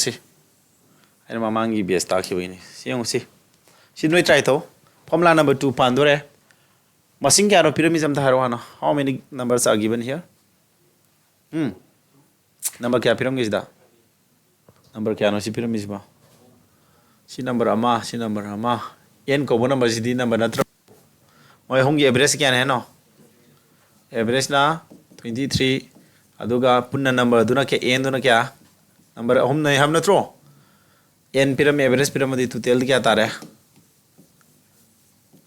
ꯑꯩꯅ ꯃꯃꯥꯡꯒꯤ ꯕꯦꯁ ꯇꯥꯛꯈꯤꯕꯒꯤꯅꯤ ꯁꯤ ꯌꯦꯡꯉꯨ ꯁꯤ ꯅꯣꯏ ꯇ꯭ꯔꯥꯏ ꯇꯧ ꯐꯣꯔꯃꯨꯂꯥ ꯅꯝꯕꯔ 2 ꯄꯥꯟꯗꯣꯔꯦ ꯃꯁꯤꯡ ꯀꯌꯥꯅꯣ ꯄꯤꯔꯝꯃꯤꯁꯦ ꯑꯝꯇ ꯍꯥꯏꯔꯛꯑꯣ ꯍꯥꯟꯅ ꯍꯥꯎ ꯃꯦꯅꯤ ꯅꯝꯕꯔꯁ ꯑꯥꯔ ꯒꯤꯚꯟ ꯍꯤꯌꯔ ꯅꯝꯕꯔ ꯀꯌꯥ ꯄꯤꯔꯝꯒꯦ ꯁꯤꯗ ꯅꯝꯕꯔ ꯀꯌꯥꯅꯣ ꯁꯤ ꯄꯤꯔꯝꯃꯤꯁꯤꯕꯣ ꯁꯤ ꯅꯝꯕꯔ ꯑꯃ ꯁꯤ ꯅꯝꯕꯔ ꯑꯃ n ꯀꯧꯕ ꯅꯝꯕꯔꯁꯤꯗꯤ ꯅꯝꯕꯔ ꯅꯠꯇ꯭ꯔꯣ ꯃꯣꯏ ꯑꯍꯨꯝꯒꯤ ꯑꯦꯚꯔꯦꯖ ꯀꯌꯥꯅꯦ ꯍꯥꯏꯅꯣ ꯑꯦꯚꯔꯦꯖꯅ 23 ꯑꯗꯨꯒ ꯄꯨꯟꯅ ꯅꯝꯕꯔꯗꯨꯅ nꯗꯨꯅ ꯀꯌꯥ ꯅꯝꯕꯔ ꯑꯍꯨꯝꯅ ꯍꯥꯏꯕ ꯅꯠꯇ꯭ꯔꯣ n ꯄꯤꯔꯝꯃꯦ ꯑꯦꯚꯔꯦꯖ ꯄꯤꯔꯝꯃꯗꯤ ꯇꯣꯇꯦꯜꯗꯤ ꯀꯌꯥ ꯇꯥꯔꯦ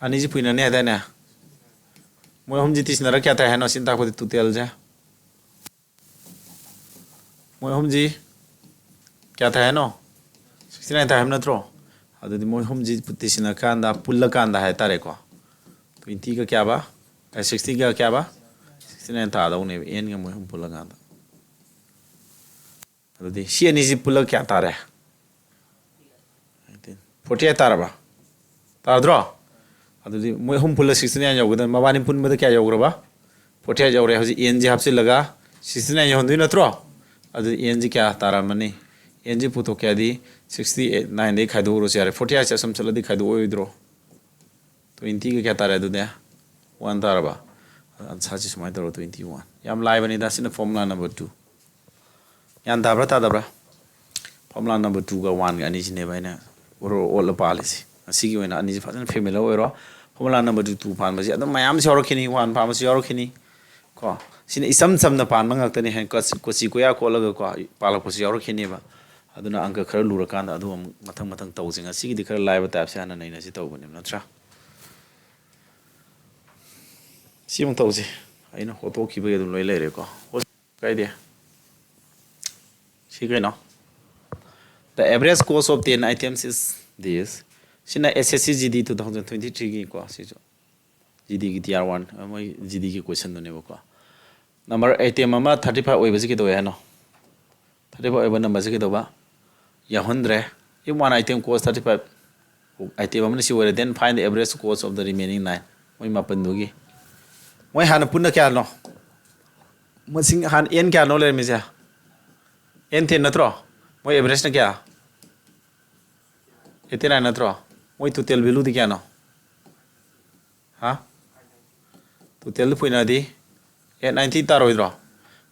ꯑꯅꯤꯁꯤ ꯄꯨꯏꯅꯅꯤ ꯍꯥꯏꯗꯥꯏꯅꯦ ꯃꯣꯏ ꯑꯍꯨꯝꯁꯤ ꯇꯤꯁꯤꯟꯅꯔꯒ ꯀꯌꯥ ꯇꯥꯏ ꯍꯥꯏꯅꯣ ꯁꯤꯅ ꯇꯥꯛꯄꯗꯤ ꯇꯣꯇꯦꯜꯁꯦ ꯃꯣꯏ ꯑꯍꯨꯝꯁꯤ ꯀꯌꯥ ꯇꯥꯏ ꯍꯥꯏꯅꯣ 69 ꯇꯥꯏ ꯍꯥꯏꯕ ꯅꯠꯇ꯭ꯔꯣ ꯑꯗꯨꯗꯤ ꯃꯣꯏ ꯑꯍꯨꯝꯁꯤ ꯇꯤꯁꯤꯟꯅꯀꯥꯟꯗ ꯄꯨꯜꯂꯀꯥꯟꯗ ꯍꯥꯏꯇꯥꯔꯦꯀꯣ 20ꯒ ꯀꯌꯥꯕ 60ꯒ ꯀꯌꯥꯕ 69 ꯇꯥꯗꯧꯅꯦꯕ nꯒ ꯃꯣꯏ ꯑꯍꯨꯝ ꯄꯨꯜꯂꯀꯥꯟꯗ ꯑꯗꯨꯗꯤ ꯁꯤ ꯑꯅꯤꯁꯤ ꯄꯨꯜꯂꯒ ꯀꯌꯥ ꯇꯥꯔꯦ 48 ꯇꯥꯔꯕ ꯇꯥꯗ꯭ꯔꯣ ꯑꯗꯨꯗꯤ ꯃꯣꯏ ꯑꯍꯨꯝ ꯄꯨꯜꯂ 69 ꯌꯧꯒꯗꯕ ꯃꯕꯥꯅꯤ ꯄꯨꯟꯕꯗ ꯀꯌꯥ ꯌꯧꯈ꯭ꯔꯕ 48 ꯌꯧꯔꯦ ꯍꯧꯖꯤꯛ nꯁꯤ ꯍꯥꯞꯆꯤꯜꯂꯒ 69 ꯌꯧꯍꯟꯗꯣꯏ ꯅꯠꯇ꯭रो ꯑꯗꯨꯗꯤ nꯁꯤ ꯀꯌꯥ ꯇꯥꯔꯝꯃꯅꯤ nꯁꯤ ꯄꯨꯊꯣꯛꯀꯦ ꯍꯥꯏꯗꯤ 69ꯗꯒꯤ ꯈꯥꯏꯗꯣꯛꯎꯔꯁꯨ ꯌꯥꯔꯦ 48 ꯑꯁꯨꯝ ꯆꯠꯂꯗꯤ ꯈꯥꯏꯗꯣꯛꯑꯣꯏꯗ꯭ꯔꯣ 20ꯒ ꯀꯌꯥ ꯇꯥꯔꯦ ꯑꯗꯨꯗꯤ 1 ꯇꯥꯔꯕ ꯑꯟꯁꯥꯔꯁꯤ ꯁꯨꯃꯥꯏꯅ ꯇꯧꯔ 21 ꯌꯥꯝ ꯂꯥꯏꯕꯅꯤꯗ ꯁꯤꯅ formula number 2 yan tabra ta dabra formula number 2 ga 1 ga ani sine baina oro all policy asigi wena ani fajan familiar oiro formula number 2 pan ma si adum mayam si oro khini 1 pa ma si oro khini ko sine isam samna pan ma ngak tani hen ko si ko ya ko laga ko pala ko si oro khini ba aduna angka khara lura kan adu mathang mathang tawjing asigi di khara live type sana nei na si tawbani natra si mong tawji aina hoto ki ba dum loi lere ko kai dia si kai no the average cost of 10 items is this sina SSC GD 2023 gi ko si GD gi tier 1 moi GD gi question no ne ko number item ama 35 oi ba si ki do ya no 35 oi ba number si ki do ba ya 100 if one item cost 35 item ama si where then find the average cost of the remaining 9 moi mapan do gi moi han punna kya no masing han n kya no le mi sa n ten na tro moi average na kya 89 na tro moi total value di kya no ha total point na di 890 taro idro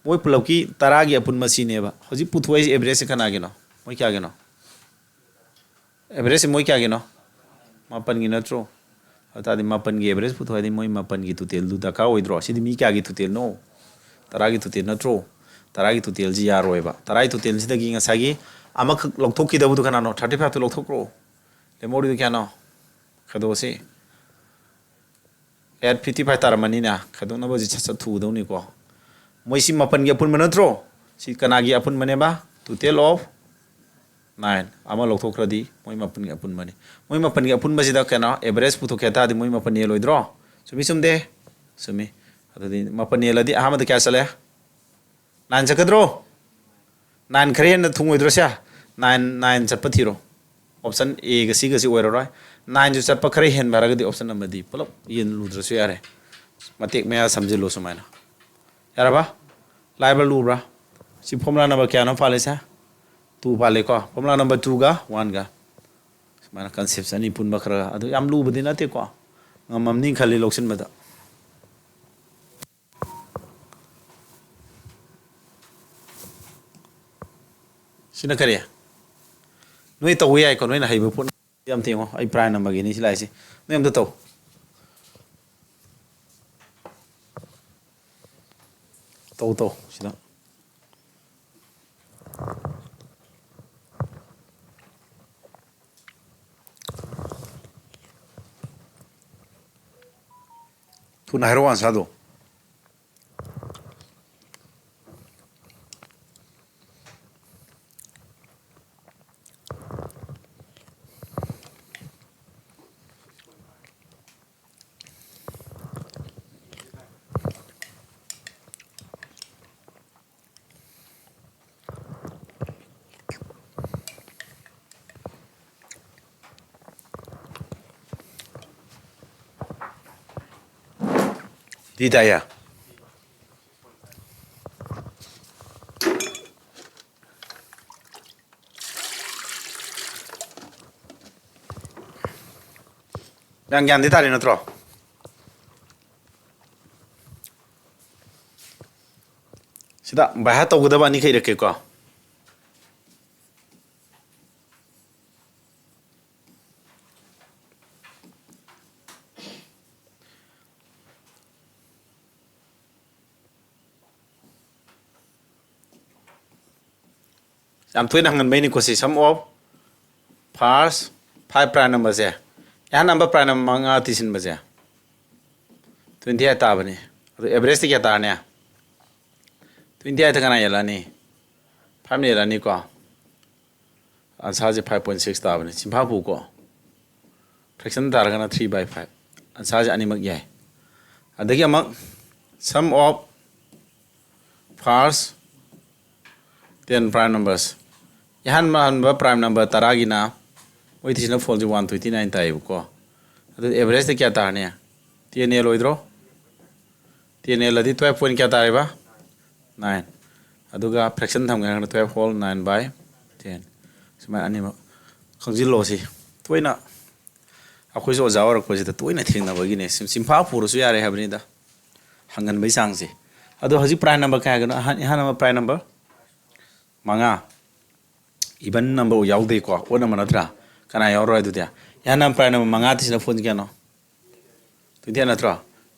moi pulap ki tara gi apun machine ba hoji puthoi average kana gi no moi kya gi no average moi kya gi no mapan gi na tro ata di mapan gi average puthoi di moi mapan gi total du da ka oidro si di mi kya gi total no tara gi total na tro tara gi total ji ya roi ba tara gi total si da gi nga sa gi amak lokthok ki da bu kana no 35 to lokthok ro le mori du kya no khado si at 55 taramani na khado na ba ji cha thu do ni ko moi si mapan gi apun man tro si kana gi apun mane ba total of 9 ama lokthok radi moi mapan gi apun mane moi mapan gi apun ba ji da kana average puthok kya ta di moi mapan ye loi dro sumi sumde sumi adi mapan ye ladi ahmad kya chale 9 chakadro 9 khare na thungoi dro sia 9 chappa thiro option A ga si oiro roi 9 ju chappa khare hen bara ga di option number di pulap yen lu dro su yare matek me samje lo sumaina yara ba live lu bra si formula number kya no pale sa 2 pale ko formula number 2 ga 1 ga mana concept ani pun bakra adu yam lu budi na te ko ngamam ning khali loksin mada sina kariya noi to wi ai ko noi na haibu pun yam tingo ai prime number gi ni silai si noi am to sida tu na hero wan sado di daya yang di tari natro sida bahaya to gudaba ni kai rake ko am tuin hangan mai ni ko si sum of first 5 prime number se ya number prime number manga tisin ba se 28 ta bani average ti kya ta ne 28 ta kana yala ni 5 ne yala ni ko answer je 5.6 ta bani simpa bu ko fraction ta kana 3/5 answer je ani mak yai adagi amak sum of first 10 prime numbers yahan man ba prime number taragi na oi tisna fall 129 tai ko adu average te kya ta ne tne loidro tne ladi 12 point kya ta ba 9 aduga fraction tham ga 12 whole 9/10 sma ani ma khongjil lo si toina akhoi so jawar ko si ta toina thingna bagi ne simpa puru su yare habni da hangan bai sang si adu haji prime number ka ga no han prime number manga even number yaude ko one number natra kana yauro adu dia yana prime number manga tisina phone kano tu dia natra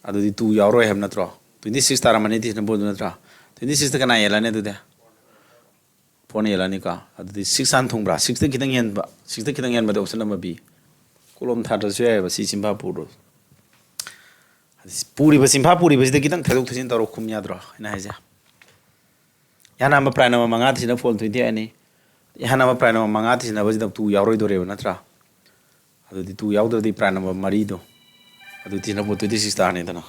adu di tu yauro hem natra 26 tara mani tisina bodu natra 26 kana yela ne du dia phone yela ni ka adu di 6 an thong bra 6 te kitang yen ba 6 te kitang yen ba option number b kolom thar da se ba si simba puro puri ba simba puri ba de kitang thadok thusin taro khum ya dra ina haja yana number prime number manga tisina phone 20 ani yana number prime number manga tisina ba jidam tu yauro do re natra adu di tu yaudra di prime number mari do adu tisina bo 26 ta ne dana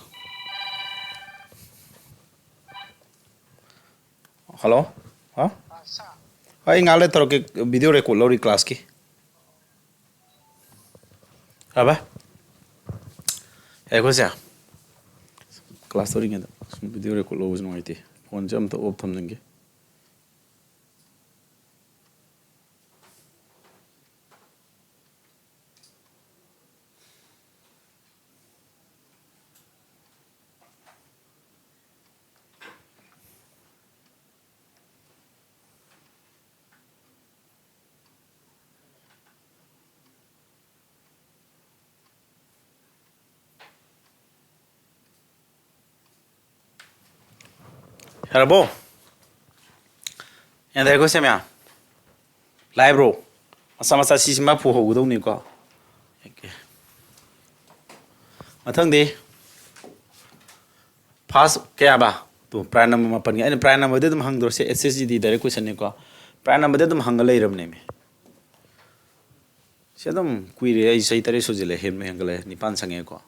hello ha hai ngale taro ke video record lori class ki aba e ko sia class story ngada video record lo was no ite phone jam to op tham nge Hello, yang dah kau siapa? Live bro, masa-masa si siapa puh aku tu ni kau. Matang deh, pas kaya apa? Tu prime number apa ni? Ini prime number dia tu mahang terus SSG di dari question ni kau. Prime number dia tu mahang galai ram ni me. Saya tu kuiri ai saya tadi sojile hem mahang galai ni pan sange kau.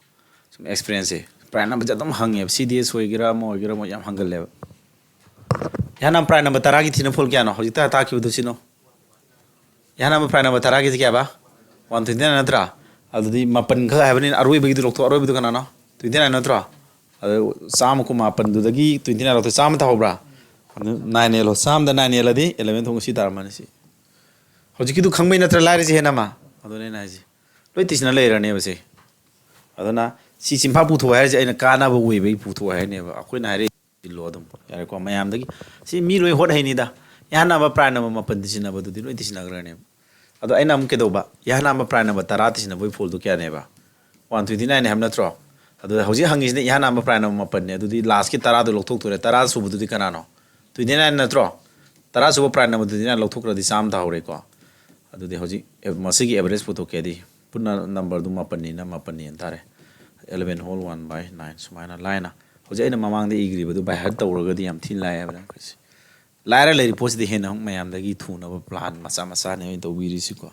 Some experience. Prime number dia tu mahang ya. CDS hoy gira mo yang mahang galai. Yana prime number taragi thina phol kya no hojita ta ki budusino yana prime number taragi kya ba 129 natra adudi mapan kha habani aroi bagi du lokto aroi bidu kana no 29 natra adu sam ku mapan du dagi 29 lokto sam ta hobra 9 elo sam da 9 elo di 11 thong si tar man si hojiki du khangmai natra lari si hena ma adu ne na ji loi tisna le rane base aduna si simpa pu tho hai ji aina kana ba we bai pu tho hai ne ba akoi na re lo dum yare ko mayam dagi si mi loi hot hai ni da yana ba prana ma pandisina ba du di loi tisina grane ado aina am ke do ba yana ma prana ba taratisina boi fol du kya ne ba 129 ham na tro ado hoji hangi ne yana ma prana ma pan ne du di last ki tara do lok thok tore tara su bu du di kana no 29 na tro tara su prana ma du di na lok thok ra di sam da hore ko ado di hoji masi ki average pu to ke di punna number du ma pan ni na ma pan ni antare 11 whole 1 by 9 sumaina line hoje ina mamang de igri badu by had tawraga di am thin lai ba kasi laira le report de hen hong mayam da gi thuna ba plan masa ne to wiri si ko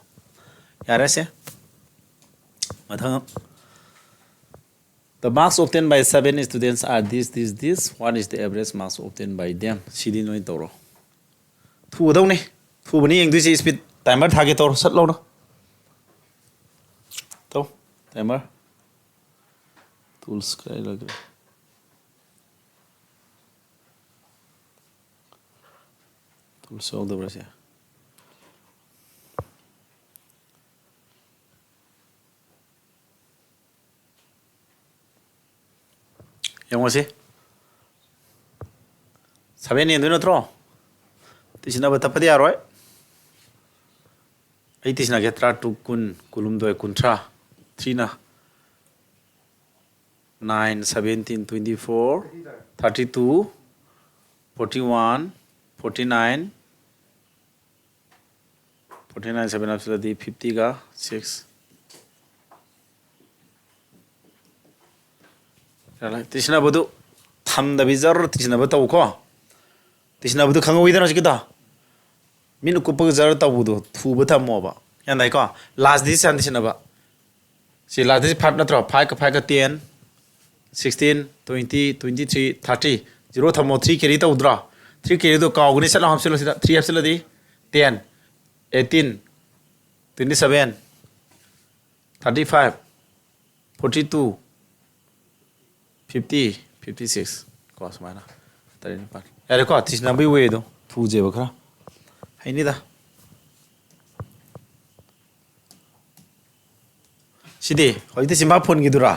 yara se mathang the marks obtained by 7 students are this what is the average marks obtained by them sidi noi tawro thu dau ne thu bani eng du si speed timer thage tawro sat lo no to timer tools kai lag solve the brush yang masih sabe ni ndu natro tisina batapadi aroi ai tisina getra tu kun kulum do kuntra 3 na 9 17 24 32 41 49 49 7 absolutely 50 ka 6 Rala tisna bodu tham da bizar tisna batau ko tisna bodu khango idana sikita minu ko pag zar ta bodu thu ba tham mo ba yan dai ko last this and tisna ba si last this part na tro 5 ka 10 16 20 23 30 0 tham mo 3 carry ta udra 3 carry do ka ogni sala ham sala 3 absolutely di 10 18 27 35 42 50 56 ko samana tarin par yare ko tisna bai we do thu je ba khra hai ni da sidi hoite simba phone gi dura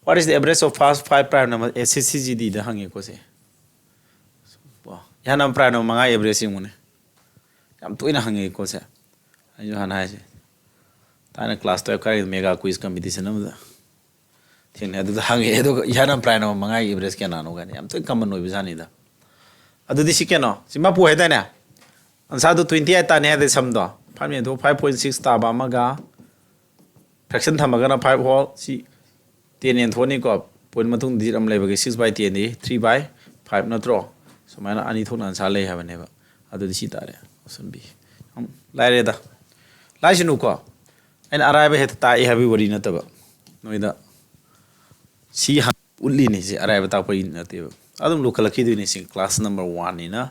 what is the average of first 5 prime number SCGD da hangi ko se ꯌꯥꯅ ꯄ꯭ꯔꯥꯏ number ꯃꯉꯥ average ꯌꯦꯡꯉꯨꯅꯦ ꯌꯥꯝ ꯇꯣꯏꯅ ꯍꯪꯉꯦꯀꯣ ꯁꯦ ꯑꯩꯁꯨ ꯍꯥꯟꯅ ꯍꯥꯏꯁꯦ ꯊꯥꯏꯅ class 12 ꯀꯥꯔꯤ ꯃꯦꯒꯥ ꯀꯨꯏꯖ ꯀꯝꯄꯤꯇꯤꯁꯟ ꯑꯃꯗ ꯊꯦꯡꯅꯩ ꯑꯗꯨꯗ ꯍꯪꯉꯛꯑꯦ ꯑꯗꯨꯒ ꯌꯥꯅ ꯄ꯭ꯔꯥꯏ ꯅꯝꯕꯔ ꯃꯉꯥꯒꯤ ꯑꯦꯚꯔꯦꯖ ꯀꯌꯥꯅꯣ ꯀꯥꯏꯅ ꯌꯥꯝ ꯇꯣꯏꯅ ꯀꯃꯟ ꯑꯣꯏꯕ ꯖꯥꯠꯅꯤꯗ ꯑꯗꯨꯗꯤ ꯁꯤ ꯀꯩꯅꯣ ꯁꯤ ꯃꯄꯨ ꯍꯥꯏꯗꯥꯏꯅꯦ ꯑꯟꯁꯥꯔꯗꯣ 28 ꯇꯥꯅꯤ ꯍꯥꯏꯗꯤ ꯁꯝꯗꯣ 5.6 ꯇꯥꯕ ꯑꯃꯒ ꯐ꯭ꯔꯦꯛꯁꯟ ꯊꯝꯃꯒꯅ 5 ꯍꯣꯜ ꯁꯤ 10 ꯌꯦꯟꯊꯣꯛꯑꯅꯤꯀꯣ ꯄꯣꯏꯟ ꯃꯇꯨꯡ ꯗꯤꯖꯤꯠ ꯑꯃ ꯂꯩꯕꯒꯤ 6/10ꯗꯤ 3/5 ꯅꯠꯇ꯭ꯔꯣ ꯁꯨꯃꯥꯏꯅ ꯑꯅꯤ ꯊꯣꯛꯅ ꯑꯟꯁꯥꯔ ꯂꯩ ꯍꯥꯏꯕꯅꯦꯕ ꯑꯗꯨꯗꯤ ꯁꯤ ꯇꯥꯔꯦ ꯑꯣꯞꯁꯟ ꯕꯤ ꯂꯥꯏꯔꯦꯗ ꯂꯥꯏꯁꯤꯅꯨꯀꯣ ꯑꯩꯅ ꯑꯔꯥꯏꯕ ꯍꯦꯛꯇ ꯇꯥꯛꯏ ꯍꯥꯏꯕꯒꯤ ꯋꯥꯔꯤ ꯅꯠꯇꯕ ꯅꯣꯏꯗ ꯁꯤ ꯎꯠꯂꯤꯅꯤ ꯁꯤ ꯑꯔꯥꯏꯕ ꯇꯥꯛꯄꯒꯤ ꯅꯠꯇꯦꯕ ꯑꯗꯨꯝ ꯂꯨꯈꯠꯂꯛꯈꯤꯗꯣꯏꯅꯤ ꯁꯤ ꯀ꯭ꯂꯥꯁ ꯅꯝꯕꯔ 1ꯅꯤꯅ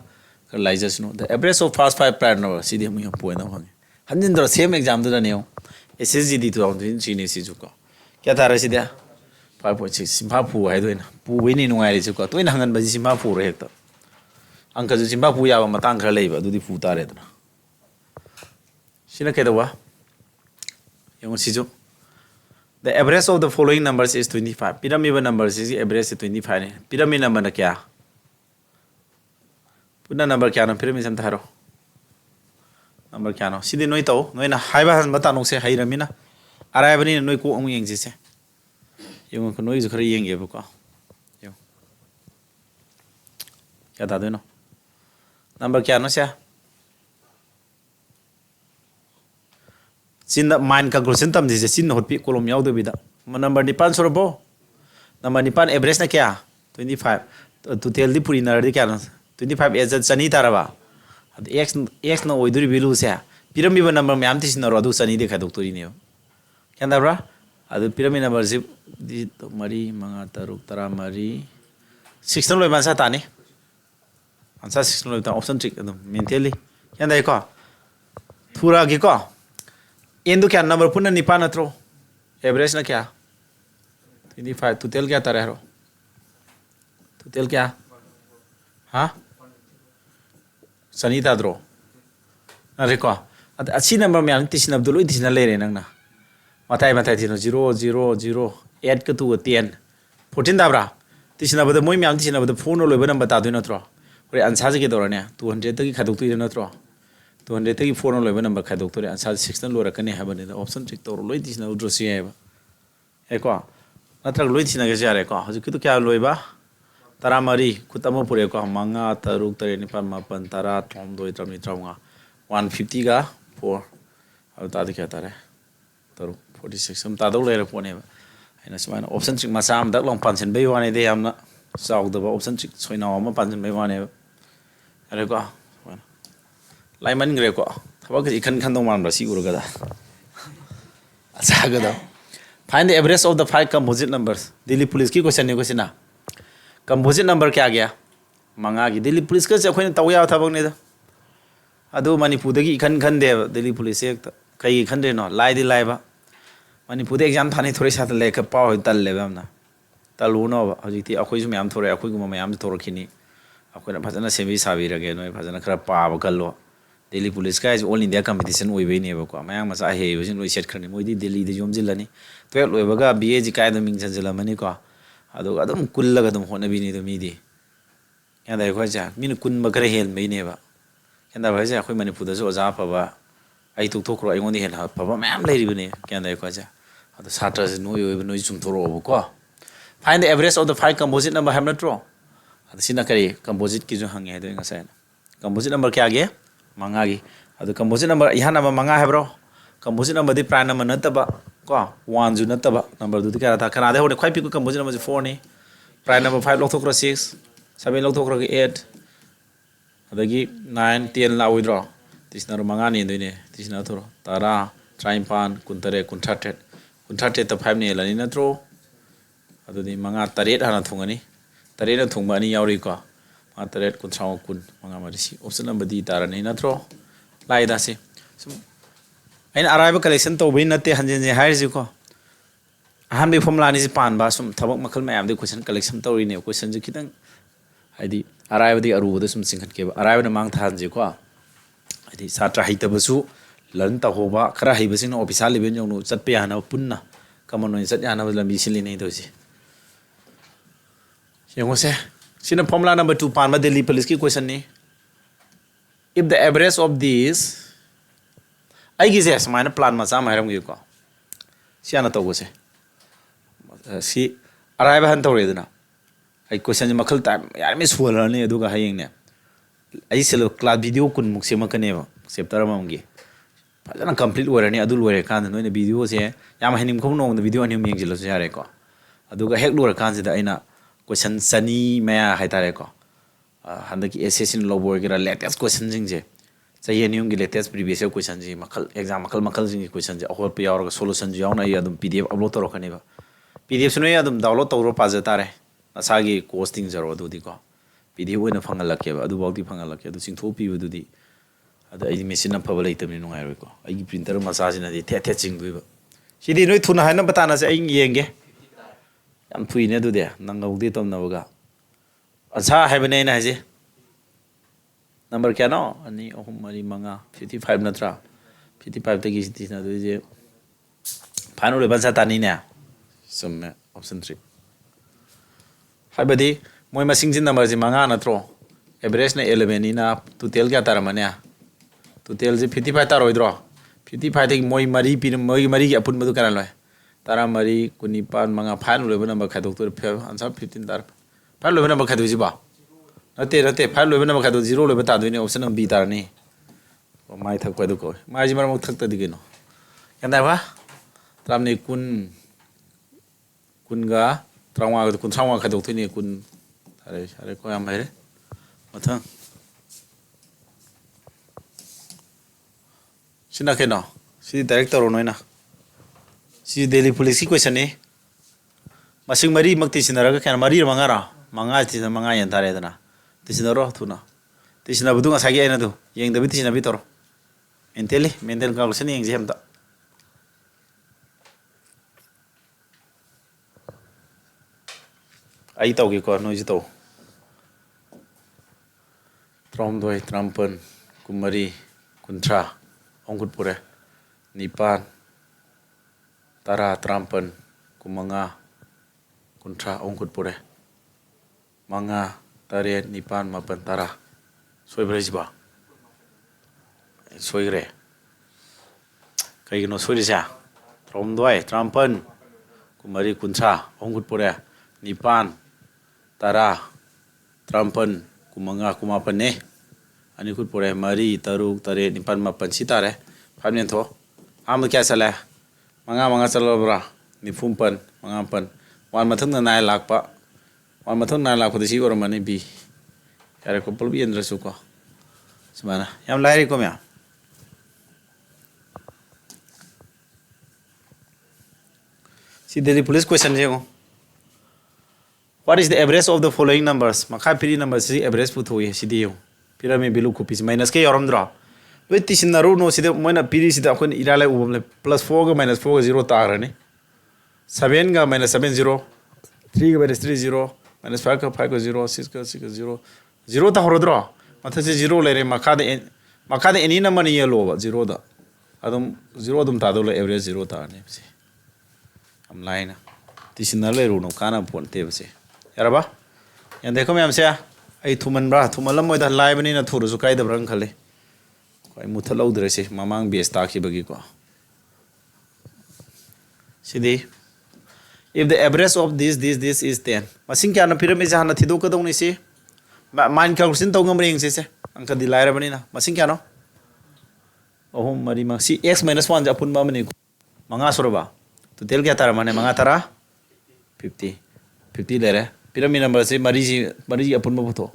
ꯈꯔ ꯂꯥꯏꯖꯁꯅꯨ the average of first 5 prime number ꯁꯤꯗꯤ ꯑꯃꯨꯛ ꯌꯥꯝ ꯄꯣꯏꯟ ꯑꯃ ꯐꯪꯉꯦ ꯍꯟꯖꯤꯟꯗ꯭ꯔꯣ ꯁꯦꯝ ꯑꯦꯛꯖꯥꯝꯗꯨꯗꯅꯦ ꯌꯦꯡꯉꯣ SSGD 2023ꯅꯤ ꯁꯤꯁꯨ ꯀꯣ ꯀꯌꯥ ꯇꯥꯔꯦ ꯁꯤꯗꯤ 5.6 ꯁꯤꯝꯐꯥ ꯄꯨ ꯍꯥꯏꯗꯣꯏꯅ ꯄꯨꯕꯩꯅꯤ ꯅꯨꯡꯉꯥꯏꯔꯤꯁꯤꯀꯣ ꯇꯣꯏꯅ ꯍꯪꯒꯟꯕꯁꯤ ꯁꯤꯝꯐꯥ ꯄꯨꯔꯣ ꯍꯦꯛꯇ ꯑꯪꯀꯁꯨ ꯁꯤꯝꯐꯥ ꯄꯨ ꯌꯥꯕ ꯃꯇꯥꯡ ꯈꯔ ꯂꯩꯕ ꯑꯗꯨꯗꯤ ꯄꯨ ꯇꯥꯔꯦꯗꯅ sina kedawa yung sijo the average of the following numbers is 25 pyramid numbers is average is 25 ne pyramid number na kya puna number kya na pyramid sam tharo number kya no sidi noi to noi na haiba han bata no se hairamina arai bani noi ko amu yeng se yung ko noi ju khari yeng ge ko yo kya da de no number kya no se sin mind conclusion tam dise sin hotpi kolom yaw de bida number nipan sorbo number nipan average na kya 25 to tell di puri nar di kya 25 as chani taraba x na oiduri bilu se pyramid number myam ti sin ro adu chani de khadok tori ne kya da bra adu pyramid number si di mari manga taruk tara mari 6 loi man sa ta ni answer 6 loi ta option trick adu mentally kya dai ko thura gi ko Indo क्या number पुनः निपान अत्रो average ना क्या 25 तू तेल क्या तारे हरो तू तेल क्या हाँ सनी ताद्रो अरे को अच्छी नंबर में आने तीस नब्बे लोग तीस न ले रहे ना माताई माताई थी नो 0 0 0 8 का तू 10 14 दाबरा तीस नब्बे तो मोई में आने तीस नब्बे तो फोन लो लेबन बता दो ना त्रो और आंसर से क्या दौरान है 200 तक की खादुक तू ना त्रो 200 तक की फोन लो नंबर खादुक तू आंसर 16 लो रखने हैं बने ऑप्शन चेक तो लोई तीस ना उधर से है को नत्रक लोई तीस ना कैसे आ रहे को हजू की तो क्या लोई बा तरा मरी खुतम पुरे को मंगा तरुक तरे निपान मापन तरा थोम दो इतम नित्रांगा 150 का 4 अब तादे क्या तारे तरुक 46 हम तादो ले रखो ने है ना समाना ऑप्शन चेक मसाम दक लोंग पांचन बे वाने दे हमना साउक दबा ऑप्शन चेक सोइना हम पांचन बे वाने अरे को लाइमन ग्रे को थबक इखन खन दो मान रसी उरगदा अच्छा गदा find the average of the 5 composite numbers Delhi police की क्वेश्चन ने क्वेश्चन कंपोजिट नंबर क्या गया मंगा की दिल्ली पुलिस का अखोइन तव या थबक ने अदु मणिपुर दगी इखन खन दे दिल्ली पुलिस एक कई खन दे नो लाइदि लाइबा मणिपुर एग्जाम थाने थोड़े साथ लेके पाव तल ले हमना तलु नो हजिति अखोइ सु मयाम थोरे अखोइ गुम मयाम थोरखिनी अखोइना फजना सेमी साबी रगे नो फजना खरा पाव कल्लो दिल्ली पुलिस का ऑल इंडिया कंपटीशन होइबेनेबको मयाम मसा हेबसिन लोइ सेट खरनी मोइदि दिल्ली दे जोमजिल्लानी 12 लोइबगा बीए जी कायदा मिंग संजलमनी को अदुगा अदुम कुल्लगा अदुम होनबिनी दो मीदी यादा खजा मिन कुन बखरे हेल मैनेबा केंदा भाई अखोइ मणिपुर दसु ओजा फबा आई तुथोखरो आइगोंदि हेल फबा मयाम लेरिबने केंदा खजा अदु छात्र से नोइ ओइब नोइ चुमथोरोबको find the average of the 5 composite number हैम नट्रो अदु सिना करी कंपोजिट की जो हंगे है दो ngasa कंपोजिट नंबर क्या गे मंगागी अदु कंपोजिट नंबर इहा नंबर मंगा हैब्रो कंपोजिट नंबर दि प्राइम नंबर नतबा को 1 जु नतबा नंबर दु क्या था कना दे होने खाइ पिको कंपोजिट नंबर 4 ने प्राइम नंबर 5 लौथोक्रो 6 7 लौथोक्रो 8 अदगी 9 10 लाउइद्रो तिसना मंगा ने दोने तिसना थोरो तारा ट्राइम्पान कुंतरे कुंठाटे कुंठाटे त 5 ने लनि नत्रो अदुदि मंगा तरेट हाना थुंगनी तरेट न थुंगबा नि यावरि को तरेट कुंथ्राव कुन मंगा मरिसी ऑप्शन नंबर डी तारने नत्रो लाइदा से अन अराइब कलेक्शन तौबई नते हंजे हाइरजी को अहम बे फॉर्मुला नि पानबा सुम थबक मखल मयाम दे क्वेश्चन कलेक्शन तौरिने क्वेश्चन जे खितंग हाइदी अराइब दे अरुबद सुम सिंखन के अराइब न मांग थानजे को हाइदी छात्र हाइतबसु लर्न तहोबा खरा हाइबसिन ऑफिसर लेवल जोनु चटपे याना पुन्ना कमन ओइन चट याना लंबी सिलिने दोसी येंगोसे सिना formula number 2 Panba Delhi police की क्वेश्चन नि if the average of these ꯑꯩꯒꯤꯁꯦ ꯁꯨꯃꯥꯏꯅ ꯄ꯭ꯂꯥꯟ ꯃꯆꯥ ꯑꯃ ꯍꯥꯏꯔꯝꯒꯦꯀꯣ ꯁꯤ ꯍꯥꯟꯅ ꯇꯧꯕꯁꯦ ꯁꯤ ꯑꯔꯥꯏꯕ ꯍꯥꯟꯅ ꯇꯧꯔꯦꯗꯅ ꯑꯩ ꯀꯣꯏꯁꯟꯁꯦ ꯃꯈꯜ ꯌꯥꯔꯤꯉꯩ ꯁꯨꯍꯜꯂꯅꯤ ꯑꯗꯨꯒ ꯍꯌꯦꯡꯅꯦ ꯑꯩ ꯀ꯭ꯂꯥꯁ ꯚꯤꯗꯤꯑꯣ 10ꯃꯨꯛ ꯁꯦꯝꯃꯛꯀꯅꯦꯕ ꯆꯦꯞꯇꯔ ꯑꯃꯃꯝꯒꯤ ꯐꯖꯅ ꯀꯝꯄ꯭ꯂꯤꯠ ꯑꯣꯏꯔꯅꯤ ꯑꯗꯨ ꯂꯣꯏꯔꯀꯥꯟꯗ ꯅꯣꯏꯅ ꯚꯤꯗꯤꯑꯣꯁꯦ ꯌꯥꯝ ꯍꯩꯅꯤꯡꯕ ꯅꯣꯡꯃꯗ ꯚꯤꯗꯤꯑꯣ 2 ꯌꯦꯡꯁꯤꯜꯂꯁꯨ ꯌꯥꯔꯦꯀꯣ ꯑꯗꯨꯒ ꯍꯦꯛ ꯂꯣꯏꯔꯀꯥꯟꯁꯤꯗ ꯑꯩꯅ ꯀꯣꯏꯁꯟ 100 ꯃꯌꯥ ꯍꯥꯏꯇꯥꯔꯦꯀꯣ ꯍꯟꯗꯛꯀꯤ SSCꯅ ꯂꯧꯕ ꯑꯣꯏꯒꯦꯔꯥ ꯂꯦꯇꯦꯁ ꯀꯣꯏꯁꯟꯁꯤꯡꯁꯦ ꯆꯍꯤ 2-ꯒꯤ ꯂꯦꯇꯦꯁ ꯄ꯭ꯔꯤꯚꯤꯌꯁ ꯏꯌꯔ ꯀꯣꯏꯁꯟꯁꯤ ꯃꯈꯜ ꯑꯦꯛꯖꯥꯝ ꯃꯈꯜꯁꯤꯡꯒꯤ ꯀꯣꯏꯁꯟꯁꯦ ꯑꯍꯣꯠꯄ ꯌꯥꯎꯔꯒ ꯁꯣꯂꯨꯁꯟꯁꯨ ꯌꯥꯎꯅ ꯑꯩ ꯑꯗꯨꯝ PDF ꯑꯞꯂꯣꯗ ꯇꯧꯔꯛꯀꯅꯦꯕ PDFꯁꯨ ꯅꯣꯏ ꯑꯗꯨꯝ ꯗꯥꯎꯟꯂꯣꯗ ꯇꯧꯔ ꯄꯥꯖ ꯇꯥꯔꯦ ꯅꯁꯥꯒꯤ ꯀꯣꯁ ꯇꯤꯡꯖꯔꯣ ꯑꯗꯨꯗꯤꯀꯣ PDF ꯑꯣꯏꯅ ꯐꯪꯍꯜꯂꯛꯀꯦꯕ ꯑꯗꯨꯐꯥꯎꯗꯤ ꯐꯪꯍꯜꯂꯛꯀꯦ ꯑꯗꯨ ꯆꯤꯡꯊꯣꯛꯄꯤꯕꯗꯨꯗꯤ ꯑꯗ ꯑꯩꯗꯤ ꯃꯦꯆꯤꯟ ꯑꯐꯕ ꯂꯩꯇꯕꯅꯤ ꯅꯨꯡꯉꯥꯏꯔꯣꯏꯀꯣ ꯑꯩꯒꯤ ꯄ꯭ꯔꯤꯟꯇꯔ ꯃꯆꯥꯁꯤꯅꯗꯤ ꯊꯦꯠ ꯆꯤꯡꯗꯣꯏꯕ ꯁꯤꯗꯤ ꯅꯣꯏ ꯊꯨꯅ ꯍꯥꯏꯅꯕ ꯇꯥꯟꯅꯁꯦ ꯑꯩ ꯌꯦꯡꯒꯦ ꯌꯥꯝ ꯊꯨꯏꯅꯦ ꯑꯗꯨꯗꯤ ꯅꯪꯍꯧꯗꯦ ꯇꯝꯅꯕꯒ ꯑꯟꯁꯥ ꯍꯥꯏꯕꯅꯦ ꯑꯩꯅ ꯍꯥꯏꯁꯦ ꯅꯝꯕꯔ ꯀꯌꯥꯅꯣ 2 3 4 5 55 ꯅꯠꯇ꯭ꯔꯥ 55ꯇꯒꯤ ꯁꯤꯖꯤꯟꯅꯗꯣꯏꯁꯦ ꯐꯥꯏꯅꯦꯜ ꯑꯣꯏꯕ ꯑꯟꯁꯥ ꯇꯥꯅꯤꯅꯦ ꯆꯨꯝꯃꯦ ꯑꯣꯞꯁꯟ 3 ꯍꯥꯏꯕꯗꯤ ꯃꯣꯏ ꯃꯁꯤꯡꯁꯤ ꯅꯝꯕꯔꯁꯤ 5 ꯅꯠꯇ꯭ꯔꯣ ꯑꯦꯚꯔꯦꯖꯅ 11 ꯅꯤꯅ ꯇꯣꯇꯦꯜ ꯀꯌꯥ ꯇꯥꯔꯝꯃꯅꯤ ꯇꯣꯇꯦꯜꯁꯤ 55 ꯇꯥꯔꯣꯏꯗ꯭ꯔꯣ 55ꯗꯒꯤ ꯃꯣꯏ ꯃꯔꯤ ꯃꯣꯏꯒꯤ ꯃꯔꯤꯒꯤ ꯑꯄꯨꯟꯕꯗꯨ ꯀꯌꯥ ꯂꯣꯏ 14 19 5 ꯐꯥꯏꯅꯦꯜ ꯑꯣꯏꯕ ꯅꯝꯕꯔ ꯈꯥꯏꯗꯣꯛꯇꯣꯏꯔꯦ ꯑꯟꯁꯥꯔ 15 ꯇꯥꯔꯦ ꯐꯥꯏꯅꯦꯜ ꯑꯣꯏꯕ ꯅꯝꯕꯔ ꯈꯥꯏꯗꯣꯛꯏꯁꯤꯕꯣ ꯅꯠꯇꯦ ꯐꯥꯏꯅꯦꯜ ꯑꯣꯏꯕ ꯅꯝꯕꯔ ꯈꯥꯏꯗꯣꯛ 0 ꯂꯣꯏꯕ ꯇꯥꯗꯣꯏꯅꯦ ꯑꯣꯞꯁꯟ ꯑꯃ B ꯇꯥꯔꯅꯤ ꯃꯥꯏ ꯊꯛꯄ ꯑꯗꯨ ꯀꯧꯏ ꯃꯥꯏꯁꯤ ꯃꯔꯛ ꯃꯔꯛ ꯊꯛꯇꯗꯤ ꯀꯩꯅꯣ ꯒ꯭ꯌꯥꯟ ꯇꯥꯔꯕ 19 10ꯒ 35 30 ꯈꯥꯏꯗꯣꯛꯇꯣꯏꯅꯦ 10 ꯌꯥꯔꯦꯀꯣ ꯌꯥꯝ ꯍꯩꯔꯦ ꯃꯊꯪ ꯁꯤꯅ ꯀꯩꯅꯣ ꯁꯤ ꯗꯥꯏꯔꯦꯛ ꯇꯧꯔꯣ ꯅꯣꯏꯅ ꯁꯤ ꯗꯦꯜꯂꯤ ꯄꯨꯂꯤꯁꯀꯤ ꯀꯣꯏꯁꯟꯅꯤ ꯃꯁꯤꯡ ꯃꯔꯤꯃꯛ ꯇꯤꯁꯤꯟꯅꯔꯒ ꯀꯌꯥ 4 5ꯔꯣ 5 ꯇꯤꯁꯤꯟꯅ 5 ꯌꯦꯟ ꯇꯥꯔꯦꯗꯅ ꯇꯤꯁꯤꯟꯅꯔꯣ ꯊꯨꯅ ꯇꯤꯁꯤꯟꯅꯕꯗꯨ ꯉꯁꯥꯏꯒꯤ ꯑꯩꯅꯗꯨ ꯌꯦꯡꯗꯕꯤ ꯇꯤꯁꯤꯟꯅꯕꯤ ꯇꯧꯔꯣ ꯃꯦꯟꯇꯦꯜ ꯀꯥꯜꯀꯨꯂꯦꯁꯟ ꯌꯦꯡꯁꯤ ꯑꯝꯇ ꯑꯩ ꯇꯧꯒꯦꯀꯣ ꯅꯣꯏꯁꯨ ꯇꯧ 19 19 20 30 ꯑꯍꯨꯝ ꯄꯨꯔꯦ 9 10 19 25 30 ꯑꯍꯨꯝ ꯄꯨꯔꯦ 5 8 9 10 10 ꯁꯣꯏꯕ꯭ꯔꯥ ꯍꯥꯏꯁꯤꯕꯣ ꯁꯣꯏꯈ꯭ꯔꯦ ꯀꯩꯒꯤꯅꯣ ꯁꯣꯏꯔꯤꯁꯦ 19 19 20 30 ꯑꯍꯨꯝ ꯄꯨꯔꯦ 9 10 19 25 18ꯅꯦ ꯑꯅꯤ ꯄꯨꯔꯦ 4 6 7 9 10 ꯁꯤ ꯇꯥꯔꯦ 5 ꯌꯦꯟꯊꯣꯛ ꯑꯍꯥꯟꯕ ꯀꯌꯥ ꯆꯠꯂꯦ 5 ꯆꯠꯂꯕ꯭ꯔꯥ 94 54 1 ꯃꯊꯪꯗ 9 ꯂꯥꯛꯄ 1 ꯃꯊꯪ 9 ꯂꯥꯛꯄꯗ ꯁꯤ ꯑꯣꯏꯔꯝꯃꯅꯤ B ꯌꯥꯔꯦꯀꯣ ꯄꯨꯂꯞ ꯌꯦꯟꯗ꯭ꯔꯁꯨꯀꯣ ꯁꯨꯃꯥꯏꯅ ꯌꯥꯝ ꯂꯥꯏꯔꯦꯀꯣ ꯃꯌꯥꯝ ꯁꯤ ꯗꯦꯜꯂꯤ ꯄꯨꯂꯤꯁ ꯀꯣꯏꯁꯟꯁꯦ ꯌꯦꯡꯉꯣ What is the average of the following numbers? ꯃꯈꯥ ꯄꯤꯔꯤ ꯅꯝꯕꯔꯁꯤ ꯑꯦꯚꯔꯦꯖ ꯄꯨꯊꯣꯛꯏ ꯁꯤꯗꯤ ꯌꯦꯡꯉꯨ ꯄꯤꯔꯝꯃꯤ ꯚꯦꯂꯨ ꯈꯨꯄꯤꯁꯤ ꯃꯥꯏꯅꯁ ꯀ ꯌꯥꯎꯔꯝꯗ꯭ꯔꯣ ꯂꯣꯏ ꯇꯤꯁꯤꯟꯅꯔꯨꯅꯣ ꯁꯤꯗ ꯃꯣꯏꯅ ꯄꯤꯔꯤꯁꯤꯗ ꯑꯩꯈꯣꯏꯅ ꯏꯔꯥꯏ ꯂꯥꯏ ꯎꯕ ꯑꯃ ꯂꯩ +4ꯒ -4ꯒ 0 ꯇꯥꯈ꯭ꯔꯅꯤ 7ꯒ -7 0 3ꯒ -3 0 -5ꯒ 5ꯒ 0 6ꯒ 6ꯒ 0 0 ꯇꯥꯍꯧꯔꯗ꯭ꯔꯣ ꯃꯊꯛꯁꯤ 0 ꯂꯩꯔꯦ ꯃꯈꯥꯗ ꯑꯦꯅꯤ ꯅꯝꯕꯔꯅ ꯌꯦꯜꯂꯣꯕ 0ꯗ ꯑꯗꯨꯝ 0 ꯑꯗꯨꯝ ꯇꯥꯗꯧ ꯂꯩ ꯑꯦꯚꯔꯦꯖ 0 ꯇꯥꯔꯅꯤ ꯁꯤ ꯌꯥꯝ ꯂꯥꯏꯅ ꯇꯤꯁꯤꯟꯅ ꯂꯩꯔꯨꯅꯨ ꯀꯥꯟꯅꯕ ꯄꯣꯟꯇꯦꯕꯁꯦ ꯌꯥꯔꯕ ꯌꯥꯟꯗꯦꯀꯣ ꯃꯌꯥꯝꯁꯦ ꯑꯩ ꯊꯨꯃꯟꯕ꯭ꯔꯥ ꯊꯨꯃꯜꯂꯝꯃꯣꯏꯗ ꯂꯥꯏꯕꯅꯤꯅ ꯊꯨꯔꯁꯨ ꯀꯥꯏꯗꯕ꯭ꯔꯥꯅ ꯈꯜꯂꯤ ꯑꯩ ꯃꯨꯊꯠꯍꯧꯗ꯭ꯔꯦꯁꯦ ꯃꯃꯥꯡ ꯕꯦꯁ ꯇꯥꯈꯤꯕꯒꯤꯀꯣ ꯁꯤꯗꯤ if the average of this is 10 ꯃꯁꯤꯡ ꯀꯌꯥꯅ ꯄꯤꯔꯝꯃꯤꯁꯦ ꯍꯥꯟꯅ ꯊꯤꯗꯣꯛꯀꯗꯧꯅꯤ ꯁꯤ ꯃꯥꯏꯟ ꯀꯥꯜꯀꯨꯂꯦꯁꯟ ꯇꯧ ꯉꯝꯕ꯭ꯔꯥ ꯌꯦꯡꯁꯤꯁꯦ ꯑꯪꯀꯗꯤ ꯂꯥꯏꯔꯕꯅꯤꯅ ꯃꯁꯤꯡ ꯀꯌꯥꯅꯣ 3 4 ꯁꯤ x - 1ꯁꯦ ꯑꯄꯨꯟꯕ ꯑꯃꯅꯤ 5 ꯁꯨꯔꯕ ꯇꯣꯇꯦꯜ ꯀꯌꯥ ꯇꯥꯔꯝꯃꯅꯤ 5 10 50 ꯂꯩꯔꯦ ꯄꯤꯔꯝꯃꯤ ꯅꯝꯕꯔꯁꯤ ꯃꯔꯤꯒꯤ ꯑꯄꯨꯟꯕ ꯄꯨꯊꯣꯛ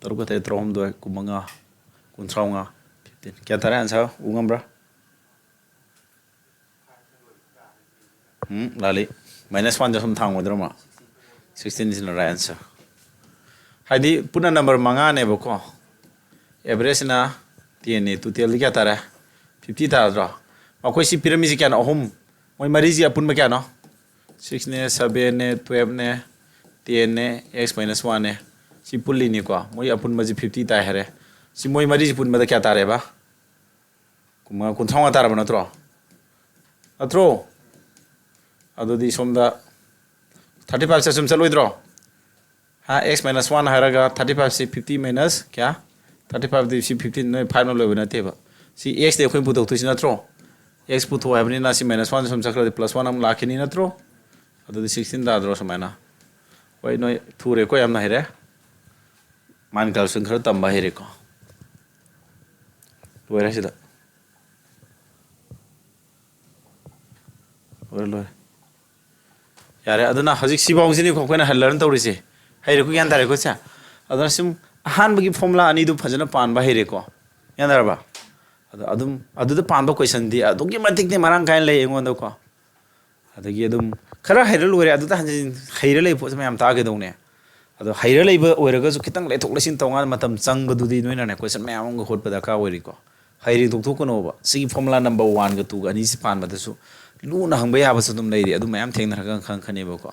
3 9 13 15 35 15 ꯀꯌꯥ ꯇꯥꯔꯦ ꯑꯟꯁꯔ ꯎ ꯉꯝꯕ꯭ꯔꯥ ꯂꯥꯜꯂꯤ -1ꯁꯦ ꯁꯨꯝ ꯊꯥꯡꯒꯗ꯭ꯔꯃ 16 ꯁꯤꯅ ꯔꯥꯏꯠ ꯑꯟꯁꯔ ꯍꯥꯏꯗꯤ ꯄꯨꯟꯅ ꯅꯝꯕꯔ 5ꯅꯦꯕꯀꯣ ꯑꯦꯚꯔꯦꯖꯅ 10ꯅꯤ ꯇꯣꯇꯦꯜꯗꯤ ꯀꯌꯥ ꯇꯥꯔꯦ 50 ꯇꯥꯔꯗ꯭ꯔꯣ ꯃꯈꯣꯏ ꯁꯤ ꯄꯤꯔꯝꯃꯤꯁꯤ ꯀꯌꯥꯅꯣ ꯑꯍꯨꯝ ꯃꯣꯏ ꯃꯔꯤꯁꯤ ꯑꯄꯨꯟꯕ ꯀꯌꯥꯅꯣ 6ꯅꯦ 7ꯅꯦ 12ꯅꯦ 10ꯅꯦ x - 1ꯅꯦ ꯁꯤ ꯄꯨꯜꯂꯤꯅꯤꯀꯣ ꯃꯣꯏ ꯑꯄꯨꯟꯕꯁꯤ 50 ꯇꯥꯏ ꯍꯥꯏꯔꯦ ꯁꯤ ꯃꯣꯏ ꯃꯔꯤꯁꯤ ꯄꯨꯟꯕꯗ ꯀꯌꯥ ꯇꯥꯔꯦꯕ 35 ꯇꯥꯔꯕ ꯅꯠꯇ꯭ꯔꯣ ꯑꯗꯨꯗꯤ ꯁꯣꯝꯗ 35 ꯁꯨꯝ ꯆꯠꯂꯣꯏꯗ꯭ꯔꯣ x - 1 ꯍꯥꯏꯔꯒ 35ꯁꯤ 50 - ꯀꯌꯥ 35 ꯗꯤ ꯁꯤ 15 ꯅꯣꯏ 5 ꯅ ꯂꯣꯏꯕ ꯅꯠꯇꯦꯕ ꯁꯤ x ꯗꯤ ꯑꯩꯈꯣꯏ ꯄꯨꯊꯣꯛꯇꯣꯏꯁꯤ ꯅꯠꯇ꯭ꯔꯣ x ꯄꯨꯊꯣꯛ ꯍꯥꯏꯕꯅꯤꯅ ꯁꯤ -1 ꯁꯨꯝ ꯆꯠꯈ꯭ꯔꯗꯤ +1 ꯑꯃ ꯂꯥꯛꯈꯤꯅꯤ ꯅꯠꯇ꯭ꯔꯣ ꯑꯗꯨꯗꯤ 16 ꯇꯥꯗ꯭ꯔꯣ ꯁꯨꯃꯥꯏꯅ ꯍꯣꯏ ꯅꯣꯏ ꯊꯨꯔꯦꯀꯣ ꯌꯥꯝꯅ ꯍꯩꯔꯦ ꯃꯥꯏꯟ ꯀꯜꯁꯟ ꯈꯔ ꯇꯝꯕ ꯍꯩꯔꯦꯀꯣ ꯂꯣꯏꯔꯦ ꯁꯤꯗ ꯂꯣꯏꯔꯦ ꯌꯥꯔꯦ ꯑꯗꯨꯅ ꯍꯧꯖꯤꯛ ꯁꯤꯐꯥꯎꯁꯤꯅꯤꯀꯣ ꯑꯩꯈꯣꯏꯅ ꯂꯔꯟ ꯇꯧꯔꯤꯁꯦ ꯍꯩꯔꯦꯀꯣ ꯒ꯭ꯌꯥꯟ ꯇꯥꯔꯦꯀꯣ ꯁꯦ ꯑꯗꯨꯅ ꯁꯨꯝ ꯑꯍꯥꯟꯕꯒꯤ ꯐꯣꯔꯃꯨꯂꯥ ꯑꯅꯤꯗꯨ ꯐꯖꯅ ꯄꯥꯟꯕ ꯍꯩꯔꯦꯀꯣ ꯒ꯭ꯌꯥꯟ ꯇꯥꯔꯕ ꯑꯗꯣ ꯑꯗꯨꯝ ꯑꯗꯨꯗ ꯄꯥꯟꯕ ꯀꯣꯏꯁꯟꯗꯤ ꯑꯗꯨꯛꯀꯤ ꯃꯇꯤꯛꯇꯤ ꯃꯔꯥꯡ ꯀꯥꯏꯅ ꯂꯩ ꯑꯩꯉꯣꯟꯗꯀꯣ ꯑꯗꯒꯤ ꯑꯗꯨꯝ ꯈꯔ ꯍꯩꯔ ꯂꯣꯏꯔꯦ ꯑꯗꯨꯗ ꯍꯟꯖꯤꯟ ꯍꯩꯔ ꯂꯩꯕ ꯄꯣꯠꯁꯦ ꯃꯌꯥꯝ ꯇꯥꯒꯗꯧꯅꯦ ꯑꯗꯣ ꯍꯩꯔ ꯂꯩꯕ ꯑꯣꯏꯔꯒꯁꯨ ꯈꯤꯇꯪ ꯂꯩꯊꯣꯛ ꯂꯩꯁꯤꯟ ꯇꯧꯉꯥꯟ ꯃꯇꯝ ꯆꯪꯕꯗꯨꯗꯤ ꯅꯣꯏꯅꯅꯦ ꯀꯣꯏꯁꯟ ꯃꯌꯥꯝ ꯑꯃꯒ ꯍꯣꯠꯄ ꯗꯔꯀꯥꯔ ꯑꯣꯏꯔꯤꯀꯣ ꯍꯩꯔꯤ ꯇꯣꯛꯊꯣꯛꯀꯅꯣꯕ ꯁꯤꯒꯤ ꯐꯣꯔꯃꯨꯂꯥ ꯅꯝꯕꯔ 1ꯒ 2ꯒ ꯑꯅꯤꯁꯤ ꯄꯥꯟꯕꯗꯁꯨ ꯂꯨꯅ ꯍꯪꯕ ꯌꯥꯕꯁꯨ ꯑꯗꯨꯝ ꯂꯩꯔꯤ ꯑꯗꯨ ꯃꯌꯥꯝ ꯊꯦꯡꯅꯔꯒ ꯈꯪꯉꯛꯀꯅꯦꯕꯀꯣ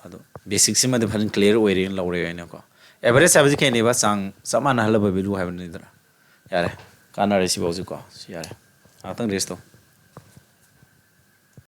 ꯑꯗꯣ ꯕꯦꯁꯤꯛꯁꯤꯃꯗꯤ ꯐꯖꯅ ꯀ꯭ꯂꯤꯌꯥꯔ ꯑꯣꯏꯔꯦꯅ ꯂꯧꯔꯦ ꯑꯩꯅꯀꯣ ꯑꯦꯚꯔꯦꯖ ꯍꯥꯏꯕꯁꯤ ꯀꯩꯅꯦꯕ ꯆꯥꯡ ꯆꯞ ꯃꯥꯟꯅꯍꯜꯂꯕ ꯚꯦꯂꯨ ꯍꯥꯏꯕꯅꯤꯗꯅ ꯌꯥꯔꯦ ꯀꯥꯟꯅꯔꯦ ꯁꯤꯐꯥꯎꯁꯤꯀꯣ ꯁꯤ ꯌꯥꯔꯦ ꯉꯥꯛꯇꯪ ꯔꯦꯁ ꯇꯧ